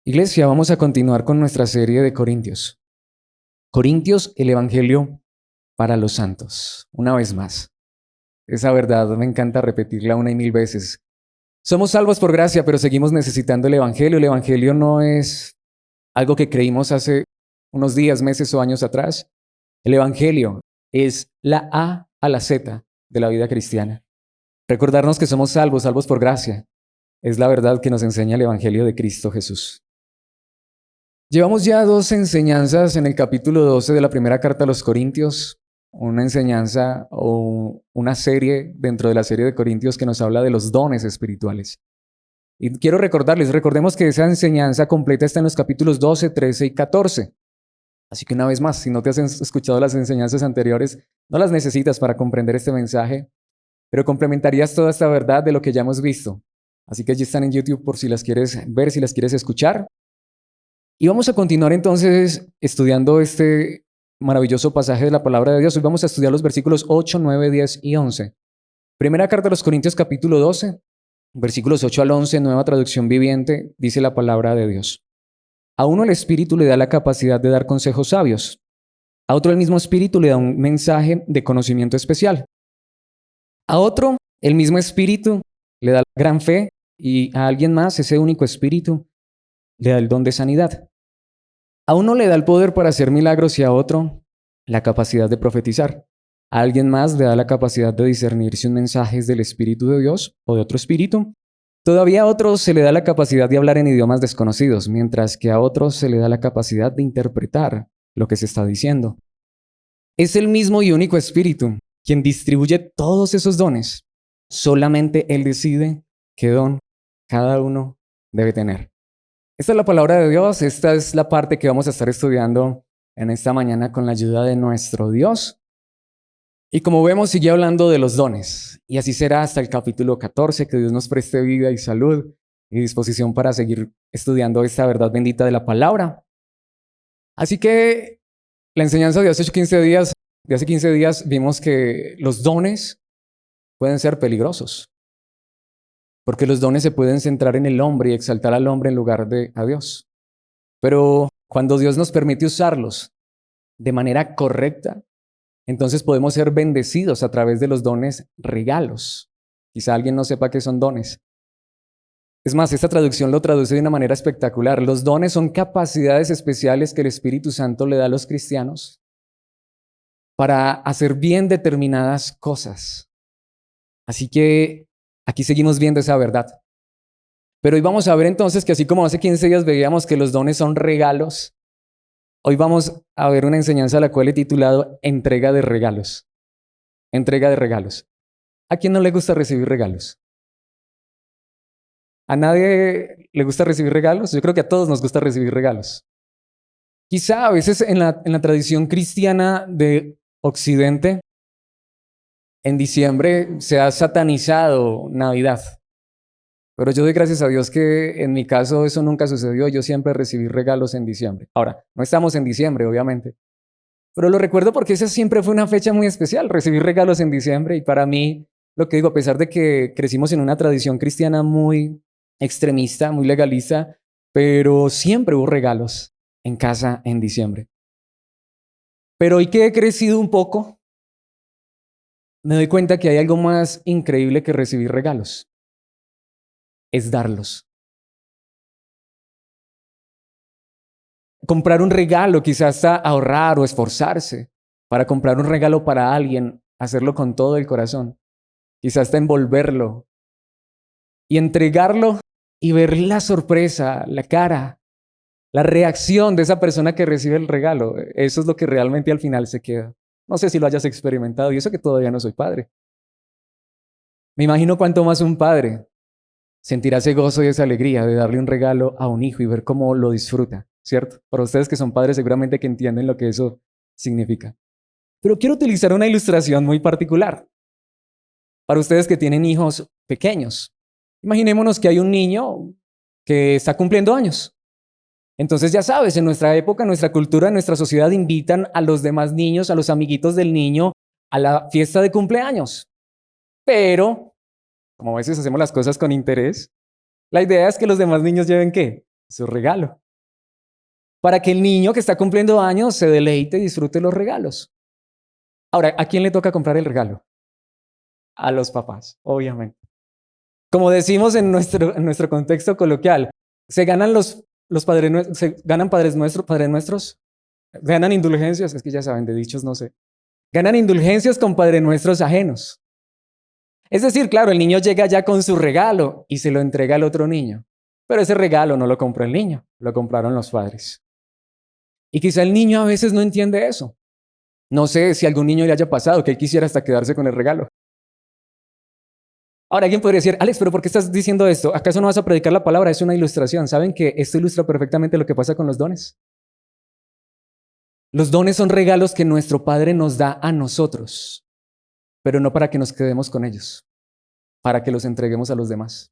Iglesia, vamos a continuar con nuestra serie de Corintios. Corintios, el Evangelio para los santos. Una vez más. Esa verdad me encanta repetirla una y mil veces. Somos salvos por gracia, pero seguimos necesitando el Evangelio. El Evangelio no es algo que creímos hace unos días, meses o años atrás. El Evangelio es la A la Z de la vida cristiana. Recordarnos que somos salvos, salvos por gracia. Es la verdad que nos enseña el Evangelio de Cristo Jesús. Llevamos ya dos enseñanzas en el capítulo 12 de la primera carta a los Corintios, una enseñanza o una serie dentro de la serie de Corintios que nos habla de los dones espirituales. Y quiero recordemos que esa enseñanza completa está en los capítulos 12, 13 y 14. Así que una vez más, si no te has escuchado las enseñanzas anteriores, no las necesitas para comprender este mensaje, pero complementarías toda esta verdad de lo que ya hemos visto. Así que allí están en YouTube por si las quieres ver, si las quieres escuchar. Y vamos a continuar entonces estudiando este maravilloso pasaje de la palabra de Dios. Hoy vamos a estudiar los versículos 8, 9, 10 y 11. Primera carta a los Corintios capítulo 12, versículos 8 al 11, nueva traducción viviente, dice la palabra de Dios. A uno el Espíritu le da la capacidad de dar consejos sabios. A otro el mismo Espíritu le da un mensaje de conocimiento especial. A otro el mismo Espíritu le da gran fe y a alguien más ese único Espíritu le da el don de sanidad. A uno le da el poder para hacer milagros y a otro la capacidad de profetizar. A alguien más le da la capacidad de discernir si un mensaje es del Espíritu de Dios o de otro espíritu. Todavía a otros se le da la capacidad de hablar en idiomas desconocidos, mientras que a otros se le da la capacidad de interpretar lo que se está diciendo. Es el mismo y único Espíritu quien distribuye todos esos dones. Solamente Él decide qué don cada uno debe tener. Esta es la palabra de Dios, esta es la parte que vamos a estar estudiando en esta mañana con la ayuda de nuestro Dios. Y como vemos, sigue hablando de los dones. Y así será hasta el capítulo 14, que Dios nos preste vida y salud y disposición para seguir estudiando esta verdad bendita de la palabra. Así que la enseñanza de hace 15 días vimos que los dones pueden ser peligrosos. Porque los dones se pueden centrar en el hombre y exaltar al hombre en lugar de a Dios. Pero cuando Dios nos permite usarlos de manera correcta, entonces podemos ser bendecidos a través de los dones regalos. Quizá alguien no sepa qué son dones. Es más, esta traducción lo traduce de una manera espectacular. Los dones son capacidades especiales que el Espíritu Santo le da a los cristianos para hacer bien determinadas cosas. Así que aquí seguimos viendo esa verdad. Pero hoy vamos a ver entonces que así como hace 15 días veíamos que los dones son regalos, hoy vamos a ver una enseñanza a la cual he titulado Entrega de regalos. Entrega de regalos. ¿A quién no le gusta recibir regalos? ¿A nadie le gusta recibir regalos? Yo creo que a todos nos gusta recibir regalos. Quizá a veces en la tradición cristiana de Occidente, en diciembre se ha satanizado Navidad. Pero yo doy gracias a Dios que en mi caso eso nunca sucedió. Yo siempre recibí regalos en diciembre. Ahora, no estamos en diciembre, obviamente. Pero lo recuerdo porque esa siempre fue una fecha muy especial, recibir regalos en diciembre. Y para mí, lo que digo, a pesar de que crecimos en una tradición cristiana muy extremista, muy legalista, pero siempre hubo regalos en casa en diciembre. Pero hoy que he crecido un poco, me doy cuenta que hay algo más increíble que recibir regalos. Es darlos. Comprar un regalo, quizás hasta ahorrar o esforzarse para comprar un regalo para alguien, hacerlo con todo el corazón, quizás hasta envolverlo y entregarlo y ver la sorpresa, la cara, la reacción de esa persona que recibe el regalo. Eso es lo que realmente al final se queda. No sé si lo hayas experimentado y eso que todavía no soy padre. Me imagino cuánto más un padre sentirá ese gozo y esa alegría de darle un regalo a un hijo y ver cómo lo disfruta, ¿cierto? Para ustedes que son padres seguramente que entienden lo que eso significa. Pero quiero utilizar una ilustración muy particular. Para ustedes que tienen hijos pequeños, imaginémonos que hay un niño que está cumpliendo años. Entonces ya sabes, en nuestra época, en nuestra cultura, en nuestra sociedad invitan a los demás niños, a los amiguitos del niño, a la fiesta de cumpleaños. Pero como a veces hacemos las cosas con interés, la idea es que los demás niños lleven ¿qué? Su regalo. Para que el niño que está cumpliendo años se deleite y disfrute los regalos. Ahora, ¿a quién le toca comprar el regalo? A los papás, obviamente. Como decimos en nuestro contexto coloquial, se ganan los padres, se ganan padres nuestros, ganan indulgencias, es que ya saben, de dichos no sé. Ganan indulgencias con padres nuestros ajenos. Es decir, claro, el niño llega ya con su regalo y se lo entrega al otro niño. Pero ese regalo no lo compró el niño, lo compraron los padres. Y quizá el niño a veces no entiende eso. No sé si a algún niño le haya pasado que él quisiera hasta quedarse con el regalo. Ahora alguien podría decir, Alex, pero ¿por qué estás diciendo esto? ¿Acaso no vas a predicar la palabra? Es una ilustración. ¿Saben que esto ilustra perfectamente lo que pasa con los dones? Los dones son regalos que nuestro Padre nos da a nosotros, pero no para que nos quedemos con ellos, para que los entreguemos a los demás.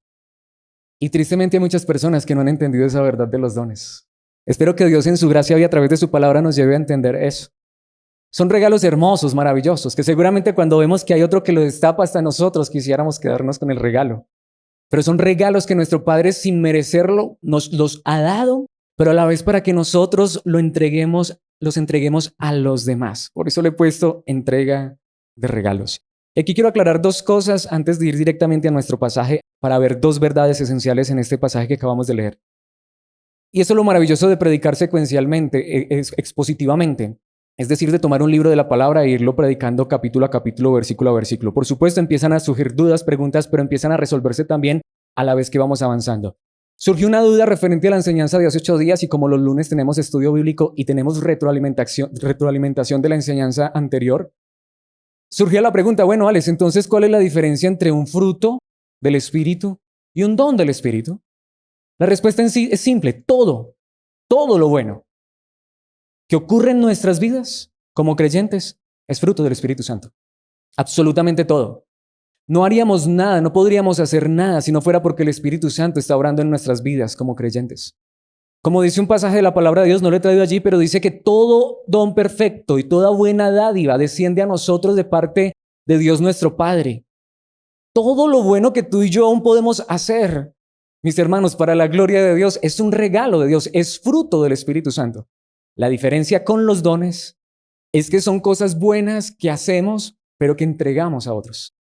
Y tristemente hay muchas personas que no han entendido esa verdad de los dones. Espero que Dios en su gracia y a través de su palabra nos lleve a entender eso. Son regalos hermosos, maravillosos, que seguramente cuando vemos que hay otro que lo destapa hasta nosotros quisiéramos quedarnos con el regalo. Pero son regalos que nuestro Padre sin merecerlo nos los ha dado, pero a la vez para que nosotros los entreguemos a los demás. Por eso le he puesto entrega de regalos. Y aquí quiero aclarar dos cosas antes de ir directamente a nuestro pasaje para ver dos verdades esenciales en este pasaje que acabamos de leer. Y eso es lo maravilloso de predicar secuencialmente, expositivamente. Es decir, de tomar un libro de la palabra e irlo predicando capítulo a capítulo, versículo a versículo. Por supuesto, empiezan a surgir dudas, preguntas, pero empiezan a resolverse también a la vez que vamos avanzando. Surgió una duda referente a la enseñanza de hace 8 días y como los lunes tenemos estudio bíblico y tenemos retroalimentación de la enseñanza anterior, surgió la pregunta, bueno, Alex, entonces, ¿cuál es la diferencia entre un fruto del Espíritu y un don del Espíritu? La respuesta en sí es simple, todo lo bueno que ocurre en nuestras vidas como creyentes es fruto del Espíritu Santo. Absolutamente todo. No haríamos nada, no podríamos hacer nada si no fuera porque el Espíritu Santo está obrando en nuestras vidas como creyentes. Como dice un pasaje de la palabra de Dios, no lo he traído allí, pero dice que todo don perfecto y toda buena dádiva desciende a nosotros de parte de Dios nuestro Padre. Todo lo bueno que tú y yo aún podemos hacer, mis hermanos, para la gloria de Dios, es un regalo de Dios, es fruto del Espíritu Santo. La diferencia con los dones es que son cosas buenas que hacemos, pero que entregamos a otros.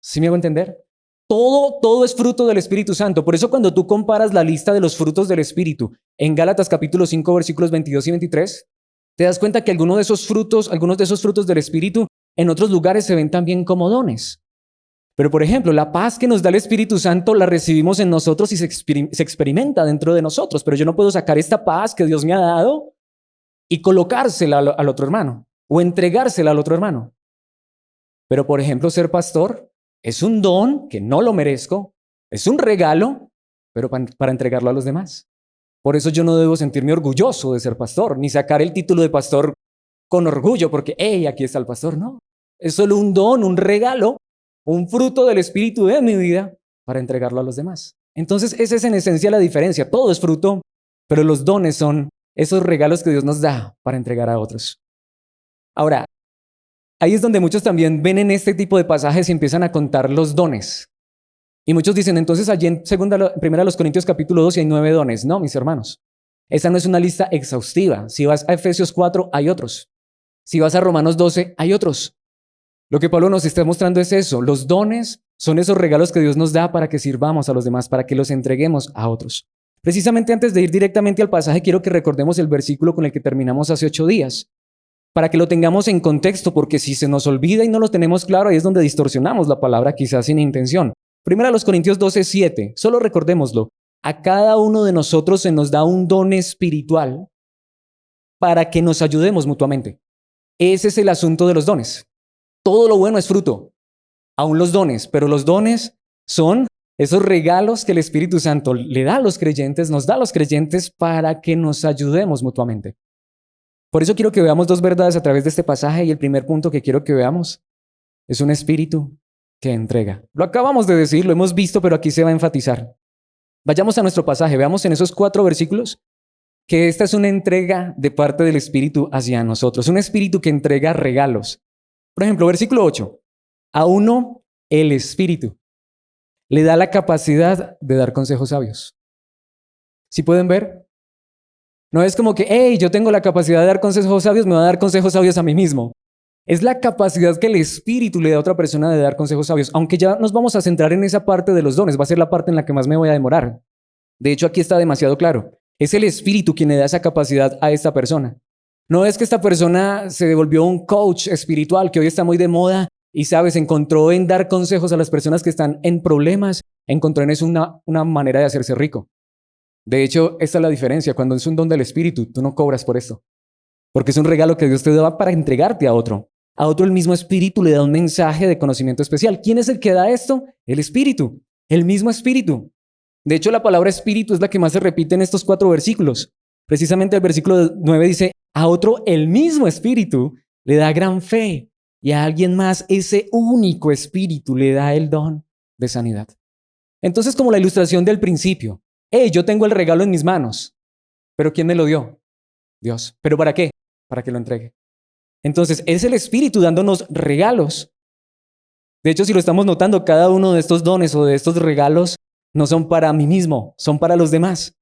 ¿Sí me hago entender? Todo es fruto del Espíritu Santo. Por eso cuando tú comparas la lista de los frutos del Espíritu en Gálatas capítulo 5, versículos 22 y 23, te das cuenta que algunos de esos frutos del Espíritu en otros lugares se ven también como dones. Pero por ejemplo, la paz que nos da el Espíritu Santo la recibimos en nosotros y se experimenta dentro de nosotros. Pero yo no puedo sacar esta paz que Dios me ha dado y colocársela al otro hermano o entregársela al otro hermano. Pero por ejemplo, ser pastor es un don que no lo merezco, es un regalo, pero para entregarlo a los demás. Por eso yo no debo sentirme orgulloso de ser pastor, ni sacar el título de pastor con orgullo, porque, hey, aquí está el pastor. No, es solo un don, un regalo, un fruto del Espíritu de mi vida para entregarlo a los demás. Entonces, esa es en esencia la diferencia. Todo es fruto, pero los dones son esos regalos que Dios nos da para entregar a otros. Ahora, ahí es donde muchos también ven en este tipo de pasajes y empiezan a contar los dones. Y muchos dicen, entonces allí en 1 Corintios capítulo 2 hay 9 dones. No, mis hermanos, esa no es una lista exhaustiva. Si vas a Efesios 4, hay otros. Si vas a Romanos 12, hay otros. Lo que Pablo nos está mostrando es eso. Los dones son esos regalos que Dios nos da para que sirvamos a los demás, para que los entreguemos a otros. Precisamente antes de ir directamente al pasaje, quiero que recordemos el versículo con el que terminamos hace 8 días, para que lo tengamos en contexto, porque si se nos olvida y no lo tenemos claro, ahí es donde distorsionamos la palabra quizás sin intención. 1 Corintios 12, 7, solo recordémoslo. A cada uno de nosotros se nos da un don espiritual para que nos ayudemos mutuamente. Ese es el asunto de los dones. Todo lo bueno es fruto, aún los dones, pero los dones son esos regalos que el Espíritu Santo le da a los creyentes, nos da a los creyentes para que nos ayudemos mutuamente. Por eso quiero que veamos dos verdades a través de este pasaje y el primer punto que quiero que veamos es un espíritu que entrega. Lo acabamos de decir, lo hemos visto, pero aquí se va a enfatizar. Vayamos a nuestro pasaje, veamos en esos 4 versículos que esta es una entrega de parte del Espíritu hacia nosotros, un espíritu que entrega regalos. Por ejemplo, versículo 8, a uno el Espíritu le da la capacidad de dar consejos sabios. ¿Sí pueden ver? No es como que, hey, yo tengo la capacidad de dar consejos sabios, me voy a dar consejos sabios a mí mismo. Es la capacidad que el Espíritu le da a otra persona de dar consejos sabios. Aunque ya nos vamos a centrar en esa parte de los dones, va a ser la parte en la que más me voy a demorar. De hecho, aquí está demasiado claro. Es el Espíritu quien le da esa capacidad a esta persona. No es que esta persona se volvió un coach espiritual que hoy está muy de moda y, sabes, encontró en dar consejos a las personas que están en problemas, encontró en eso una manera de hacerse rico. De hecho, esta es la diferencia. Cuando es un don del Espíritu, tú no cobras por esto. Porque es un regalo que Dios te da para entregarte a otro. A otro el mismo Espíritu le da un mensaje de conocimiento especial. ¿Quién es el que da esto? El Espíritu. El mismo Espíritu. De hecho, la palabra Espíritu es la que más se repite en estos 4 versículos. Precisamente el versículo 9 dice, a otro el mismo Espíritu le da gran fe y a alguien más ese único Espíritu le da el don de sanidad. Entonces, como la ilustración del principio, hey, yo tengo el regalo en mis manos, pero ¿quién me lo dio? Dios. ¿Pero para qué? Para que lo entregue. Entonces, es el Espíritu dándonos regalos. De hecho, si lo estamos notando, cada uno de estos dones o de estos regalos no son para mí mismo, son para los demás.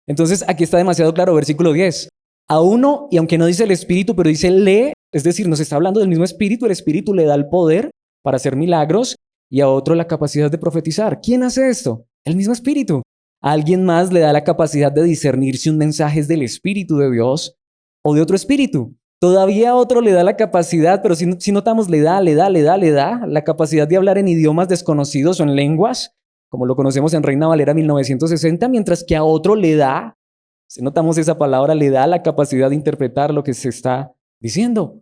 Entonces, aquí está demasiado claro, versículo 10. A uno, y aunque no dice el Espíritu, pero dice le, es decir, nos está hablando del mismo Espíritu, el Espíritu le da el poder para hacer milagros y a otro la capacidad de profetizar. ¿Quién hace esto? El mismo Espíritu. A alguien más le da la capacidad de discernir si un mensaje es del Espíritu de Dios o de otro espíritu. Todavía a otro le da la capacidad, pero si notamos, le da la capacidad de hablar en idiomas desconocidos o en lenguas, como lo conocemos en Reina Valera 1960, mientras que a otro le da, si notamos esa palabra, le da la capacidad de interpretar lo que se está diciendo.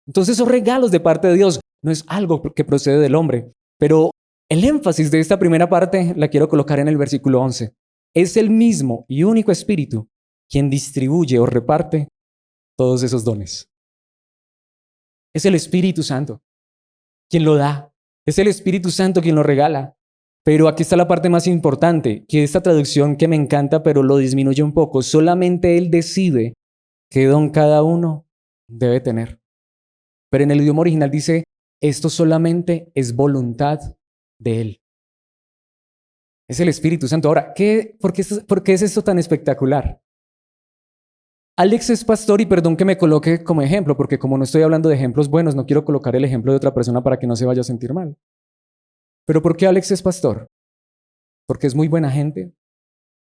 Entonces, esos regalos de parte de Dios no es algo que procede del hombre, pero el énfasis de esta primera parte la quiero colocar en el versículo 11. Es el mismo y único Espíritu quien distribuye o reparte todos esos dones. Es el Espíritu Santo quien lo da. Es el Espíritu Santo quien lo regala. Pero aquí está la parte más importante, que esta traducción que me encanta, pero lo disminuye un poco. Solamente Él decide qué don cada uno debe tener. Pero en el idioma original dice, esto solamente es voluntad de Él. Es el Espíritu Santo. Ahora, por qué es esto tan espectacular? Alex es pastor y perdón que me coloque como ejemplo, porque como no estoy hablando de ejemplos buenos, no quiero colocar el ejemplo de otra persona para que no se vaya a sentir mal. ¿Pero por qué Alex es pastor? Porque es muy buena gente.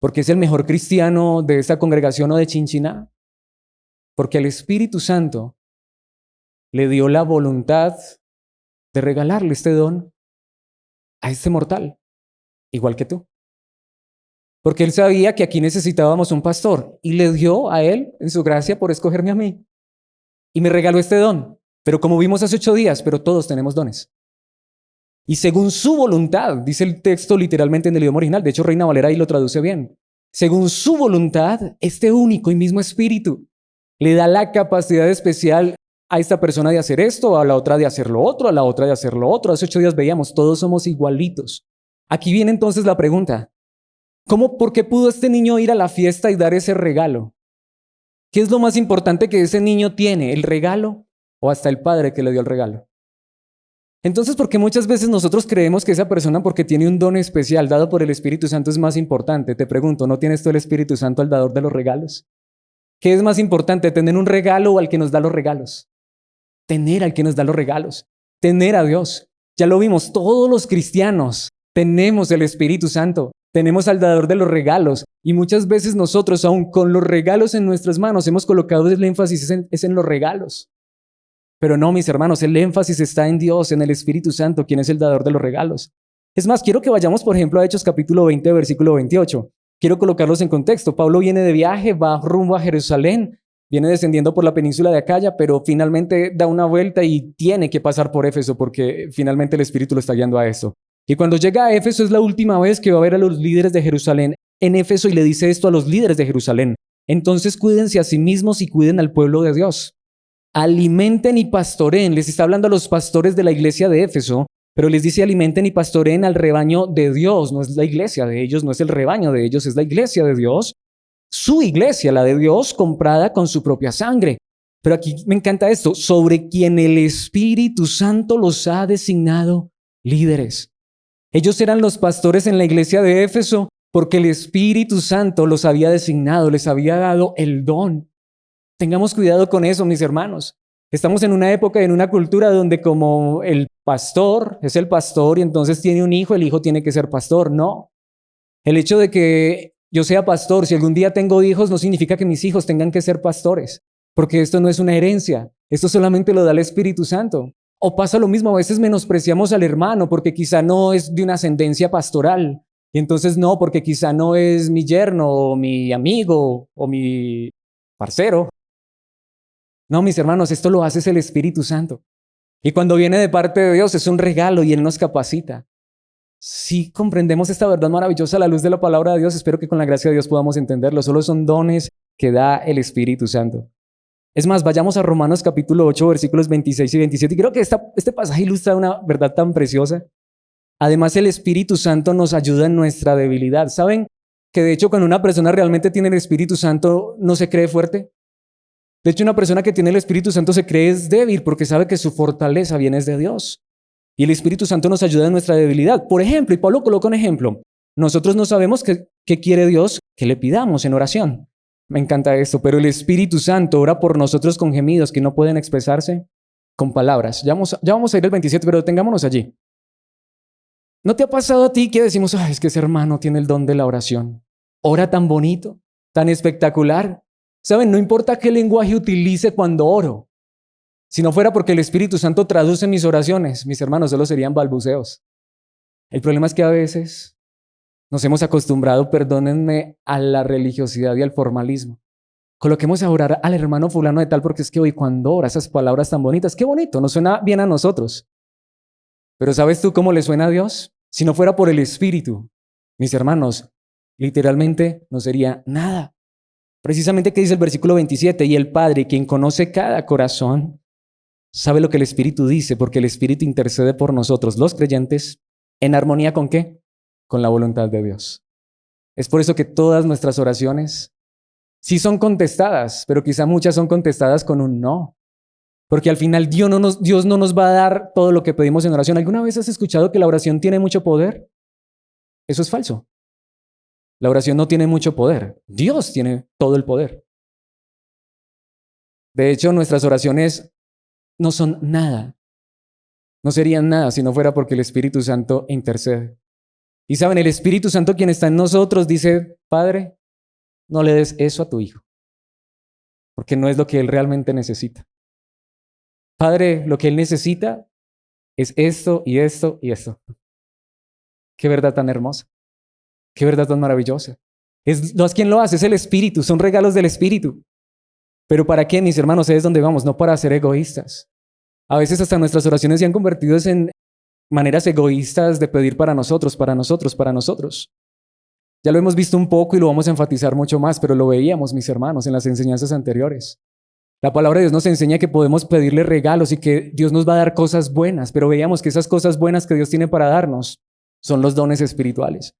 Porque es el mejor cristiano de esta congregación o de Chinchiná. Porque el Espíritu Santo le dio la voluntad de regalarle este don a este mortal, igual que tú. Porque Él sabía que aquí necesitábamos un pastor y le dio a Él, en su gracia, por escogerme a mí. Y me regaló este don. Pero como vimos hace 8 días, pero todos tenemos dones. Y según su voluntad, dice el texto literalmente en el idioma original, de hecho Reina Valera ahí lo traduce bien. Según su voluntad, este único y mismo Espíritu le da la capacidad especial a esta persona de hacer esto, a la otra de hacer lo otro, a la otra de hacer lo otro. Hace 8 días veíamos, todos somos igualitos. Aquí viene entonces la pregunta. ¿Por qué pudo este niño ir a la fiesta y dar ese regalo? ¿Qué es lo más importante que ese niño tiene? ¿El regalo o hasta el padre que le dio el regalo? Entonces, ¿por qué muchas veces nosotros creemos que esa persona, porque tiene un don especial dado por el Espíritu Santo, es más importante? Te pregunto, ¿no tienes tú el Espíritu Santo al dador de los regalos? ¿Qué es más importante, tener un regalo o al que nos da los regalos? Tener al que nos da los regalos, tener a Dios. Ya lo vimos, todos los cristianos tenemos el Espíritu Santo, tenemos al dador de los regalos y muchas veces nosotros, aún con los regalos en nuestras manos, hemos colocado el énfasis en los regalos. Pero no, mis hermanos, el énfasis está en Dios, en el Espíritu Santo, quien es el dador de los regalos. Es más, quiero que vayamos, por ejemplo, a Hechos capítulo 20, versículo 28. Quiero colocarlos en contexto. Pablo viene de viaje, va rumbo a Jerusalén, viene descendiendo por la península de Acaya, pero finalmente da una vuelta y tiene que pasar por Éfeso porque finalmente el Espíritu lo está guiando a eso. Y cuando llega a Éfeso es la última vez que va a ver a los líderes de Jerusalén en Éfeso y le dice esto a los líderes de Jerusalén. Entonces cuídense a sí mismos y cuiden al pueblo de Dios. Alimenten y pastoreen. Les está hablando a los pastores de la iglesia de Éfeso, pero les dice alimenten y pastoreen al rebaño de Dios. No es la iglesia de ellos, no es el rebaño de ellos, es la iglesia de Dios. Su iglesia, la de Dios, comprada con su propia sangre. Pero aquí me encanta esto, sobre quien el Espíritu Santo los ha designado líderes. Ellos eran los pastores en la iglesia de Éfeso porque el Espíritu Santo los había designado, les había dado el don. Tengamos cuidado con eso, mis hermanos. Estamos en una época, en una cultura donde como el pastor es el pastor y entonces tiene un hijo, el hijo tiene que ser pastor. No. El hecho de que yo sea pastor, si algún día tengo hijos, no significa que mis hijos tengan que ser pastores, porque esto no es una herencia. Esto solamente lo da el Espíritu Santo. O pasa lo mismo, a veces menospreciamos al hermano porque quizá no es de una ascendencia pastoral. Y entonces no, porque quizá no es mi yerno o mi amigo o mi parcero. No, mis hermanos, esto lo hace el Espíritu Santo. Y cuando viene de parte de Dios es un regalo y Él nos capacita. Si comprendemos esta verdad maravillosa a la luz de la palabra de Dios, espero que con la gracia de Dios podamos entenderlo. Solo son dones que da el Espíritu Santo. Es más, vayamos a Romanos capítulo 8, versículos 26 y 27. Y creo que este pasaje ilustra una verdad tan preciosa. Además, el Espíritu Santo nos ayuda en nuestra debilidad. ¿Saben que de hecho cuando una persona realmente tiene el Espíritu Santo no se cree fuerte? De hecho, una persona que tiene el Espíritu Santo se cree es débil porque sabe que su fortaleza viene de Dios. Y el Espíritu Santo nos ayuda en nuestra debilidad. Por ejemplo, y Pablo coloca un ejemplo. Nosotros no sabemos qué quiere Dios que le pidamos en oración. Me encanta esto, pero el Espíritu Santo ora por nosotros con gemidos que no pueden expresarse con palabras. Ya vamos a ir al 27, pero detengámonos allí. ¿No te ha pasado a ti que decimos, es que ese hermano tiene el don de la oración? Ora tan bonito, tan espectacular. ¿Saben? No importa qué lenguaje utilice cuando oro. Si no fuera porque el Espíritu Santo traduce mis oraciones, mis hermanos, solo serían balbuceos. El problema es que a veces nos hemos acostumbrado, perdónenme, a la religiosidad y al formalismo. Coloquemos a orar al hermano fulano de tal porque es que hoy cuando ora esas palabras tan bonitas, qué bonito, nos suena bien a nosotros. Pero ¿sabes tú cómo le suena a Dios? Si no fuera por el Espíritu, mis hermanos, literalmente no sería nada. Precisamente que dice el versículo 27, y el Padre, quien conoce cada corazón, sabe lo que el Espíritu dice, porque el Espíritu intercede por nosotros, los creyentes, ¿en armonía con qué? Con la voluntad de Dios. Es por eso que todas nuestras oraciones sí son contestadas, pero quizá muchas son contestadas con un no. Porque al final Dios no nos va a dar todo lo que pedimos en oración. ¿Alguna vez has escuchado que la oración tiene mucho poder? Eso es falso. La oración no tiene mucho poder. Dios tiene todo el poder. De hecho, nuestras oraciones no son nada. No serían nada si no fuera porque el Espíritu Santo intercede. Y saben, el Espíritu Santo quien está en nosotros dice, Padre, no le des eso a tu hijo, porque no es lo que él realmente necesita. Padre, lo que él necesita es esto y esto y esto. Qué verdad tan hermosa. Qué verdad tan maravillosa. No es quien lo hace, es el Espíritu, son regalos del Espíritu. Pero ¿para qué, mis hermanos? Es donde vamos, no para ser egoístas. A veces hasta nuestras oraciones se han convertido en maneras egoístas de pedir para nosotros, para nosotros, para nosotros. Ya lo hemos visto un poco y lo vamos a enfatizar mucho más, pero lo veíamos, mis hermanos, en las enseñanzas anteriores. La palabra de Dios nos enseña que podemos pedirle regalos y que Dios nos va a dar cosas buenas, pero veíamos que esas cosas buenas que Dios tiene para darnos son los dones espirituales.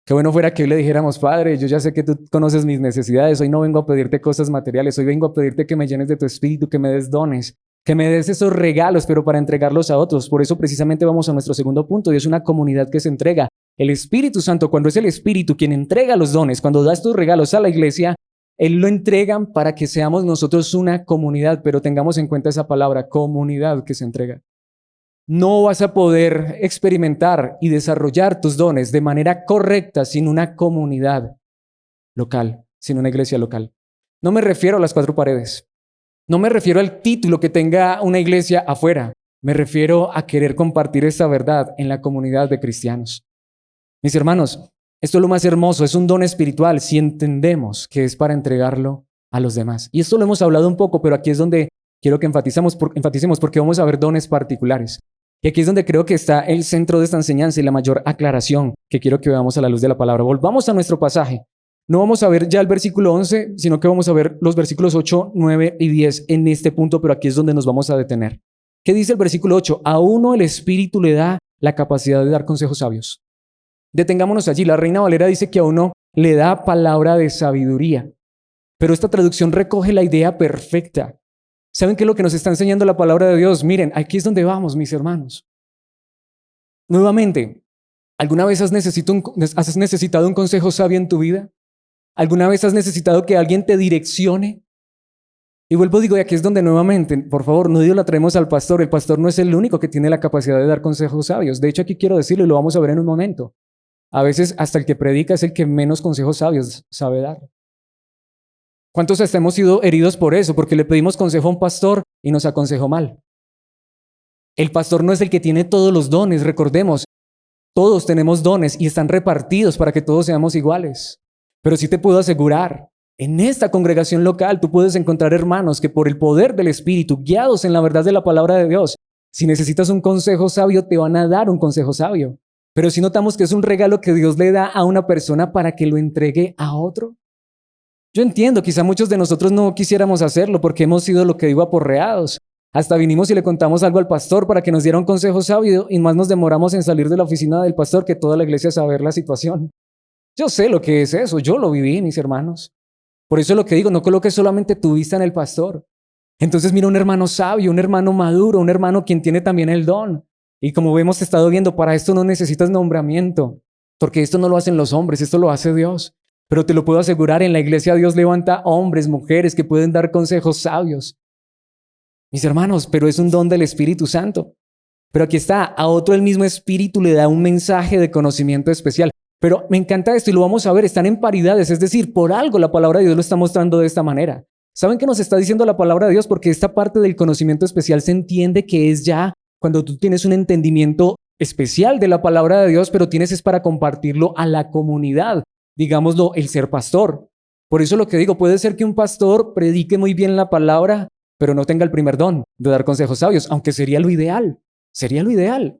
Qué bueno fuera que hoy le dijéramos, Padre, yo ya sé que tú conoces mis necesidades, hoy no vengo a pedirte cosas materiales, hoy vengo a pedirte que me llenes de tu espíritu, que me des dones, que me des esos regalos, pero para entregarlos a otros. Por eso precisamente vamos a nuestro segundo punto, y es una comunidad que se entrega. El Espíritu Santo, cuando es el Espíritu quien entrega los dones, cuando da estos regalos a la iglesia, Él lo entregan para que seamos nosotros una comunidad, pero tengamos en cuenta esa palabra, comunidad que se entrega. No vas a poder experimentar y desarrollar tus dones de manera correcta sin una comunidad local, sin una iglesia local. No me refiero a las cuatro paredes. No me refiero al título que tenga una iglesia afuera. Me refiero a querer compartir esta verdad en la comunidad de cristianos. Mis hermanos, esto es lo más hermoso, es un don espiritual si entendemos que es para entregarlo a los demás. Y esto lo hemos hablado un poco, pero aquí es donde quiero que enfaticemos porque vamos a ver dones particulares. Y aquí es donde creo que está el centro de esta enseñanza y la mayor aclaración que quiero que veamos a la luz de la palabra. Volvamos a nuestro pasaje. No vamos a ver ya el versículo 11, sino que vamos a ver los versículos 8, 9 y 10 en este punto, pero aquí es donde nos vamos a detener. ¿Qué dice el versículo 8? A uno el Espíritu le da la capacidad de dar consejos sabios. Detengámonos allí. La Reina Valera dice que a uno le da palabra de sabiduría, pero esta traducción recoge la idea perfecta. ¿Saben qué es lo que nos está enseñando la palabra de Dios? Miren, aquí es donde vamos, mis hermanos. Nuevamente, ¿Alguna vez has necesitado un consejo sabio en tu vida? ¿Alguna vez has necesitado que alguien te direccione? Y vuelvo, digo, y aquí es donde nuevamente, por favor, no idolatremos al pastor. El pastor no es el único que tiene la capacidad de dar consejos sabios. De hecho, aquí quiero decirlo y lo vamos a ver en un momento. A veces hasta el que predica es el que menos consejos sabios sabe dar. ¿Cuántos hasta hemos sido heridos por eso? Porque le pedimos consejo a un pastor y nos aconsejó mal. El pastor no es el que tiene todos los dones, recordemos. Todos tenemos dones y están repartidos para que todos seamos iguales. Pero sí te puedo asegurar, en esta congregación local tú puedes encontrar hermanos que por el poder del Espíritu, guiados en la verdad de la palabra de Dios, si necesitas un consejo sabio, te van a dar un consejo sabio. Pero si notamos que es un regalo que Dios le da a una persona para que lo entregue a otro. Yo entiendo, quizá muchos de nosotros no quisiéramos hacerlo porque hemos sido, lo que digo, aporreados. Hasta vinimos y le contamos algo al pastor para que nos diera un consejo sabio y más nos demoramos en salir de la oficina del pastor que toda la iglesia a saber la situación. Yo sé lo que es eso, yo lo viví, mis hermanos. Por eso es lo que digo, no coloques solamente tu vista en el pastor. Entonces mira un hermano sabio, un hermano maduro, un hermano quien tiene también el don. Y como hemos estado viendo, para esto no necesitas nombramiento, porque esto no lo hacen los hombres, esto lo hace Dios. Pero te lo puedo asegurar, en la iglesia Dios levanta hombres, mujeres que pueden dar consejos sabios. Mis hermanos, pero es un don del Espíritu Santo. Pero aquí está, a otro el mismo Espíritu le da un mensaje de conocimiento especial. Pero me encanta esto y lo vamos a ver, están en paridades, es decir, por algo la palabra de Dios lo está mostrando de esta manera. ¿Saben qué nos está diciendo la palabra de Dios? Porque esta parte del conocimiento especial se entiende que es ya cuando tú tienes un entendimiento especial de la palabra de Dios, pero tienes es para compartirlo a la comunidad, digámoslo, el ser pastor. Por eso lo que digo, puede ser que un pastor predique muy bien la palabra, pero no tenga el primer don de dar consejos sabios, aunque sería lo ideal, sería lo ideal.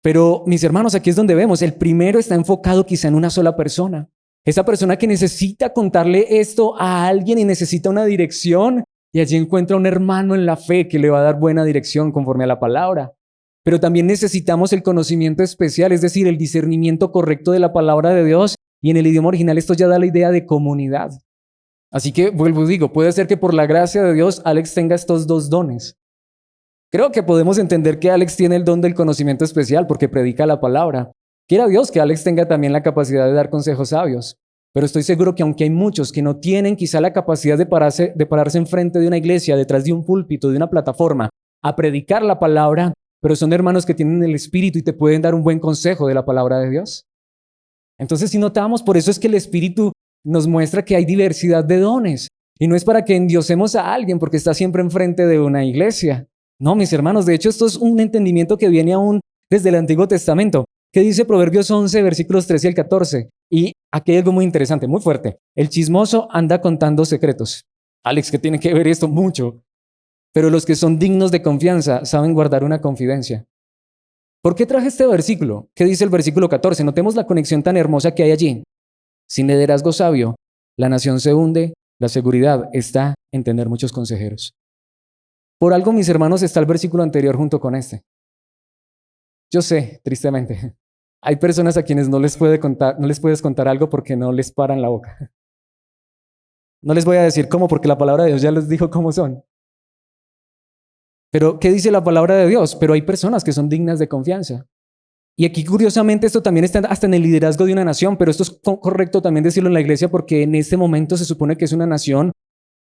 Pero mis hermanos, aquí es donde vemos, el primero está enfocado quizá en una sola persona. Esa persona que necesita contarle esto a alguien y necesita una dirección, y allí encuentra un hermano en la fe que le va a dar buena dirección conforme a la palabra. Pero también necesitamos el conocimiento especial, es decir, el discernimiento correcto de la palabra de Dios, y en el idioma original esto ya da la idea de comunidad. Así que vuelvo y digo, puede ser que por la gracia de Dios Alex tenga estos dos dones. Creo que podemos entender que Alex tiene el don del conocimiento especial porque predica la palabra. Quiera Dios que Alex tenga también la capacidad de dar consejos sabios. Pero estoy seguro que aunque hay muchos que no tienen quizá la capacidad de pararse enfrente de una iglesia, detrás de un púlpito, de una plataforma, a predicar la palabra, pero son hermanos que tienen el Espíritu y te pueden dar un buen consejo de la palabra de Dios. Entonces, si notamos, por eso es que el Espíritu nos muestra que hay diversidad de dones. Y no es para que endiosemos a alguien porque está siempre enfrente de una iglesia. No, mis hermanos, de hecho esto es un entendimiento que viene aún desde el Antiguo Testamento. ¿Qué dice Proverbios 11, versículos 13 al 14? Y aquí hay algo muy interesante, muy fuerte. El chismoso anda contando secretos. Alex, ¿qué tiene que ver esto? Mucho. Pero los que son dignos de confianza saben guardar una confidencia. ¿Por qué traje este versículo? ¿Qué dice el versículo 14? Notemos la conexión tan hermosa que hay allí. Sin liderazgo sabio, la nación se hunde, la seguridad está en tener muchos consejeros. Por algo, mis hermanos, está el versículo anterior junto con este. Yo sé, tristemente, hay personas a quienes no les puedes contar algo porque no les paran la boca. No les voy a decir cómo, porque la palabra de Dios ya les dijo cómo son. Pero, ¿qué dice la palabra de Dios? Pero hay personas que son dignas de confianza. Y aquí, curiosamente, esto también está hasta en el liderazgo de una nación, pero esto es correcto también decirlo en la iglesia porque en este momento se supone que es una nación,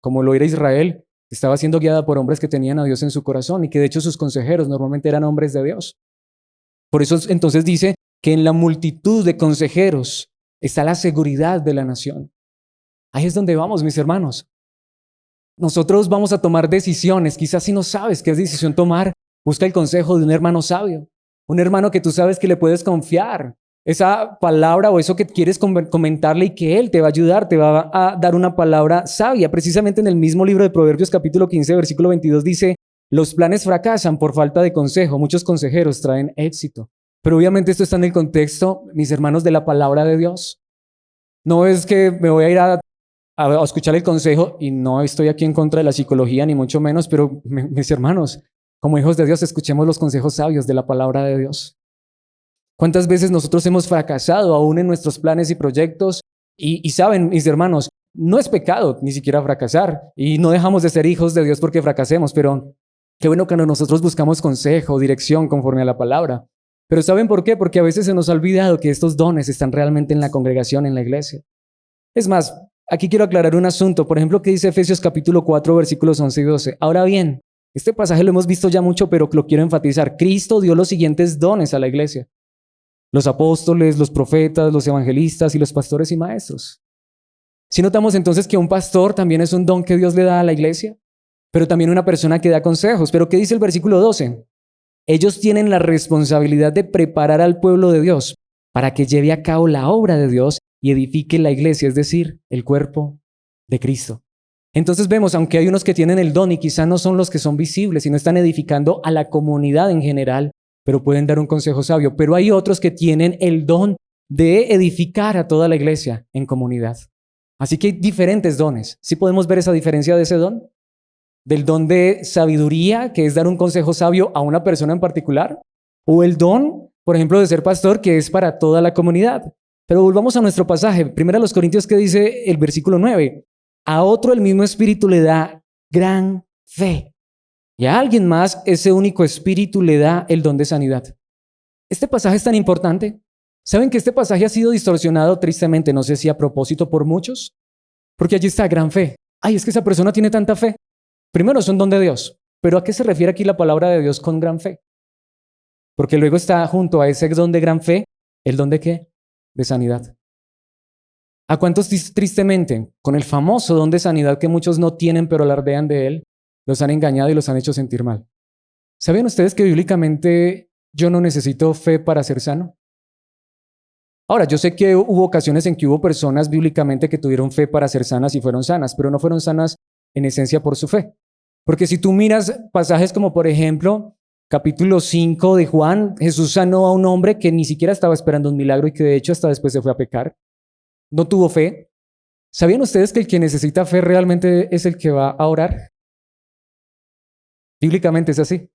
como lo era Israel, que estaba siendo guiada por hombres que tenían a Dios en su corazón y que de hecho sus consejeros normalmente eran hombres de Dios. Por eso entonces dice que en la multitud de consejeros está la seguridad de la nación. Ahí es donde vamos, mis hermanos. Nosotros vamos a tomar decisiones. Quizás si no sabes qué decisión tomar, busca el consejo de un hermano sabio. Un hermano que tú sabes que le puedes confiar. Esa palabra o eso que quieres comentarle y que él te va a ayudar, te va a dar una palabra sabia. Precisamente en el mismo libro de Proverbios capítulo 15, versículo 22 dice, los planes fracasan por falta de consejo. Muchos consejeros traen éxito. Pero obviamente esto está en el contexto, mis hermanos, de la palabra de Dios. No es que me voy a ir a escuchar el consejo y no estoy aquí en contra de la psicología ni mucho menos, pero mis hermanos, como hijos de Dios, escuchemos los consejos sabios de la palabra de Dios. ¿Cuántas veces nosotros hemos fracasado aún en nuestros planes y proyectos? Y saben, mis hermanos, no es pecado ni siquiera fracasar y no dejamos de ser hijos de Dios porque fracasemos, pero qué bueno que nosotros buscamos consejo, dirección conforme a la palabra. Pero ¿saben por qué? Porque a veces se nos ha olvidado que estos dones están realmente en la congregación, en la iglesia. Es más, aquí quiero aclarar un asunto. Por ejemplo, que dice Efesios capítulo 4, versículos 11 y 12. Ahora bien, este pasaje lo hemos visto ya mucho, pero lo quiero enfatizar. Cristo dio los siguientes dones a la iglesia: los apóstoles, los profetas, los evangelistas y los pastores y maestros. Si notamos entonces que un pastor también es un don que Dios le da a la iglesia, pero también una persona que da consejos. Pero ¿qué dice el versículo 12? Ellos tienen la responsabilidad de preparar al pueblo de Dios para que lleve a cabo la obra de Dios y edifique la iglesia, es decir, el cuerpo de Cristo. Entonces vemos, aunque hay unos que tienen el don y quizá no son los que son visibles y no están edificando a la comunidad en general, pero pueden dar un consejo sabio, pero hay otros que tienen el don de edificar a toda la iglesia en comunidad. Así que hay diferentes dones. ¿Sí podemos ver esa diferencia de ese don? Del don de sabiduría, que es dar un consejo sabio a una persona en particular, o el don, por ejemplo, de ser pastor, que es para toda la comunidad. Pero volvamos a nuestro pasaje. Primero a los Corintios, que dice el versículo 9. A otro el mismo Espíritu le da gran fe. Y a alguien más ese único Espíritu le da el don de sanidad. Este pasaje es tan importante. ¿Saben que este pasaje ha sido distorsionado tristemente? No sé si a propósito por muchos. Porque allí está gran fe. Ay, es que esa persona tiene tanta fe. Primero es un don de Dios. Pero ¿a qué se refiere aquí la palabra de Dios con gran fe? Porque luego está junto a ese don de gran fe, ¿el don de qué? De sanidad. ¿A cuántos tristemente, con el famoso don de sanidad que muchos no tienen pero alardean de él, los han engañado y los han hecho sentir mal? ¿Saben ustedes que bíblicamente yo no necesito fe para ser sano? Ahora, yo sé que hubo ocasiones en que hubo personas bíblicamente que tuvieron fe para ser sanas y fueron sanas, pero no fueron sanas en esencia por su fe. Porque si tú miras pasajes como, por ejemplo, capítulo 5 de Juan, Jesús sanó a un hombre que ni siquiera estaba esperando un milagro y que de hecho hasta después se fue a pecar. No tuvo fe. ¿Sabían ustedes que el que necesita fe realmente es el que va a orar? Bíblicamente es así.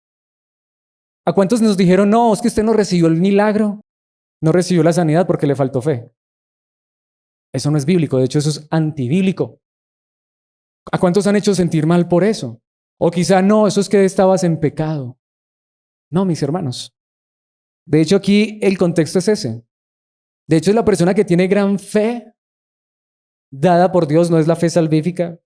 ¿A cuántos nos dijeron, no, es que usted no recibió el milagro, no recibió la sanidad porque le faltó fe? Eso no es bíblico, de hecho eso es antibíblico. ¿A cuántos han hecho sentir mal por eso? O quizá no, eso es que estabas en pecado. No, mis hermanos. De hecho aquí el contexto es ese. De hecho es la persona que tiene gran fe dada por Dios, no es la fe salvífica,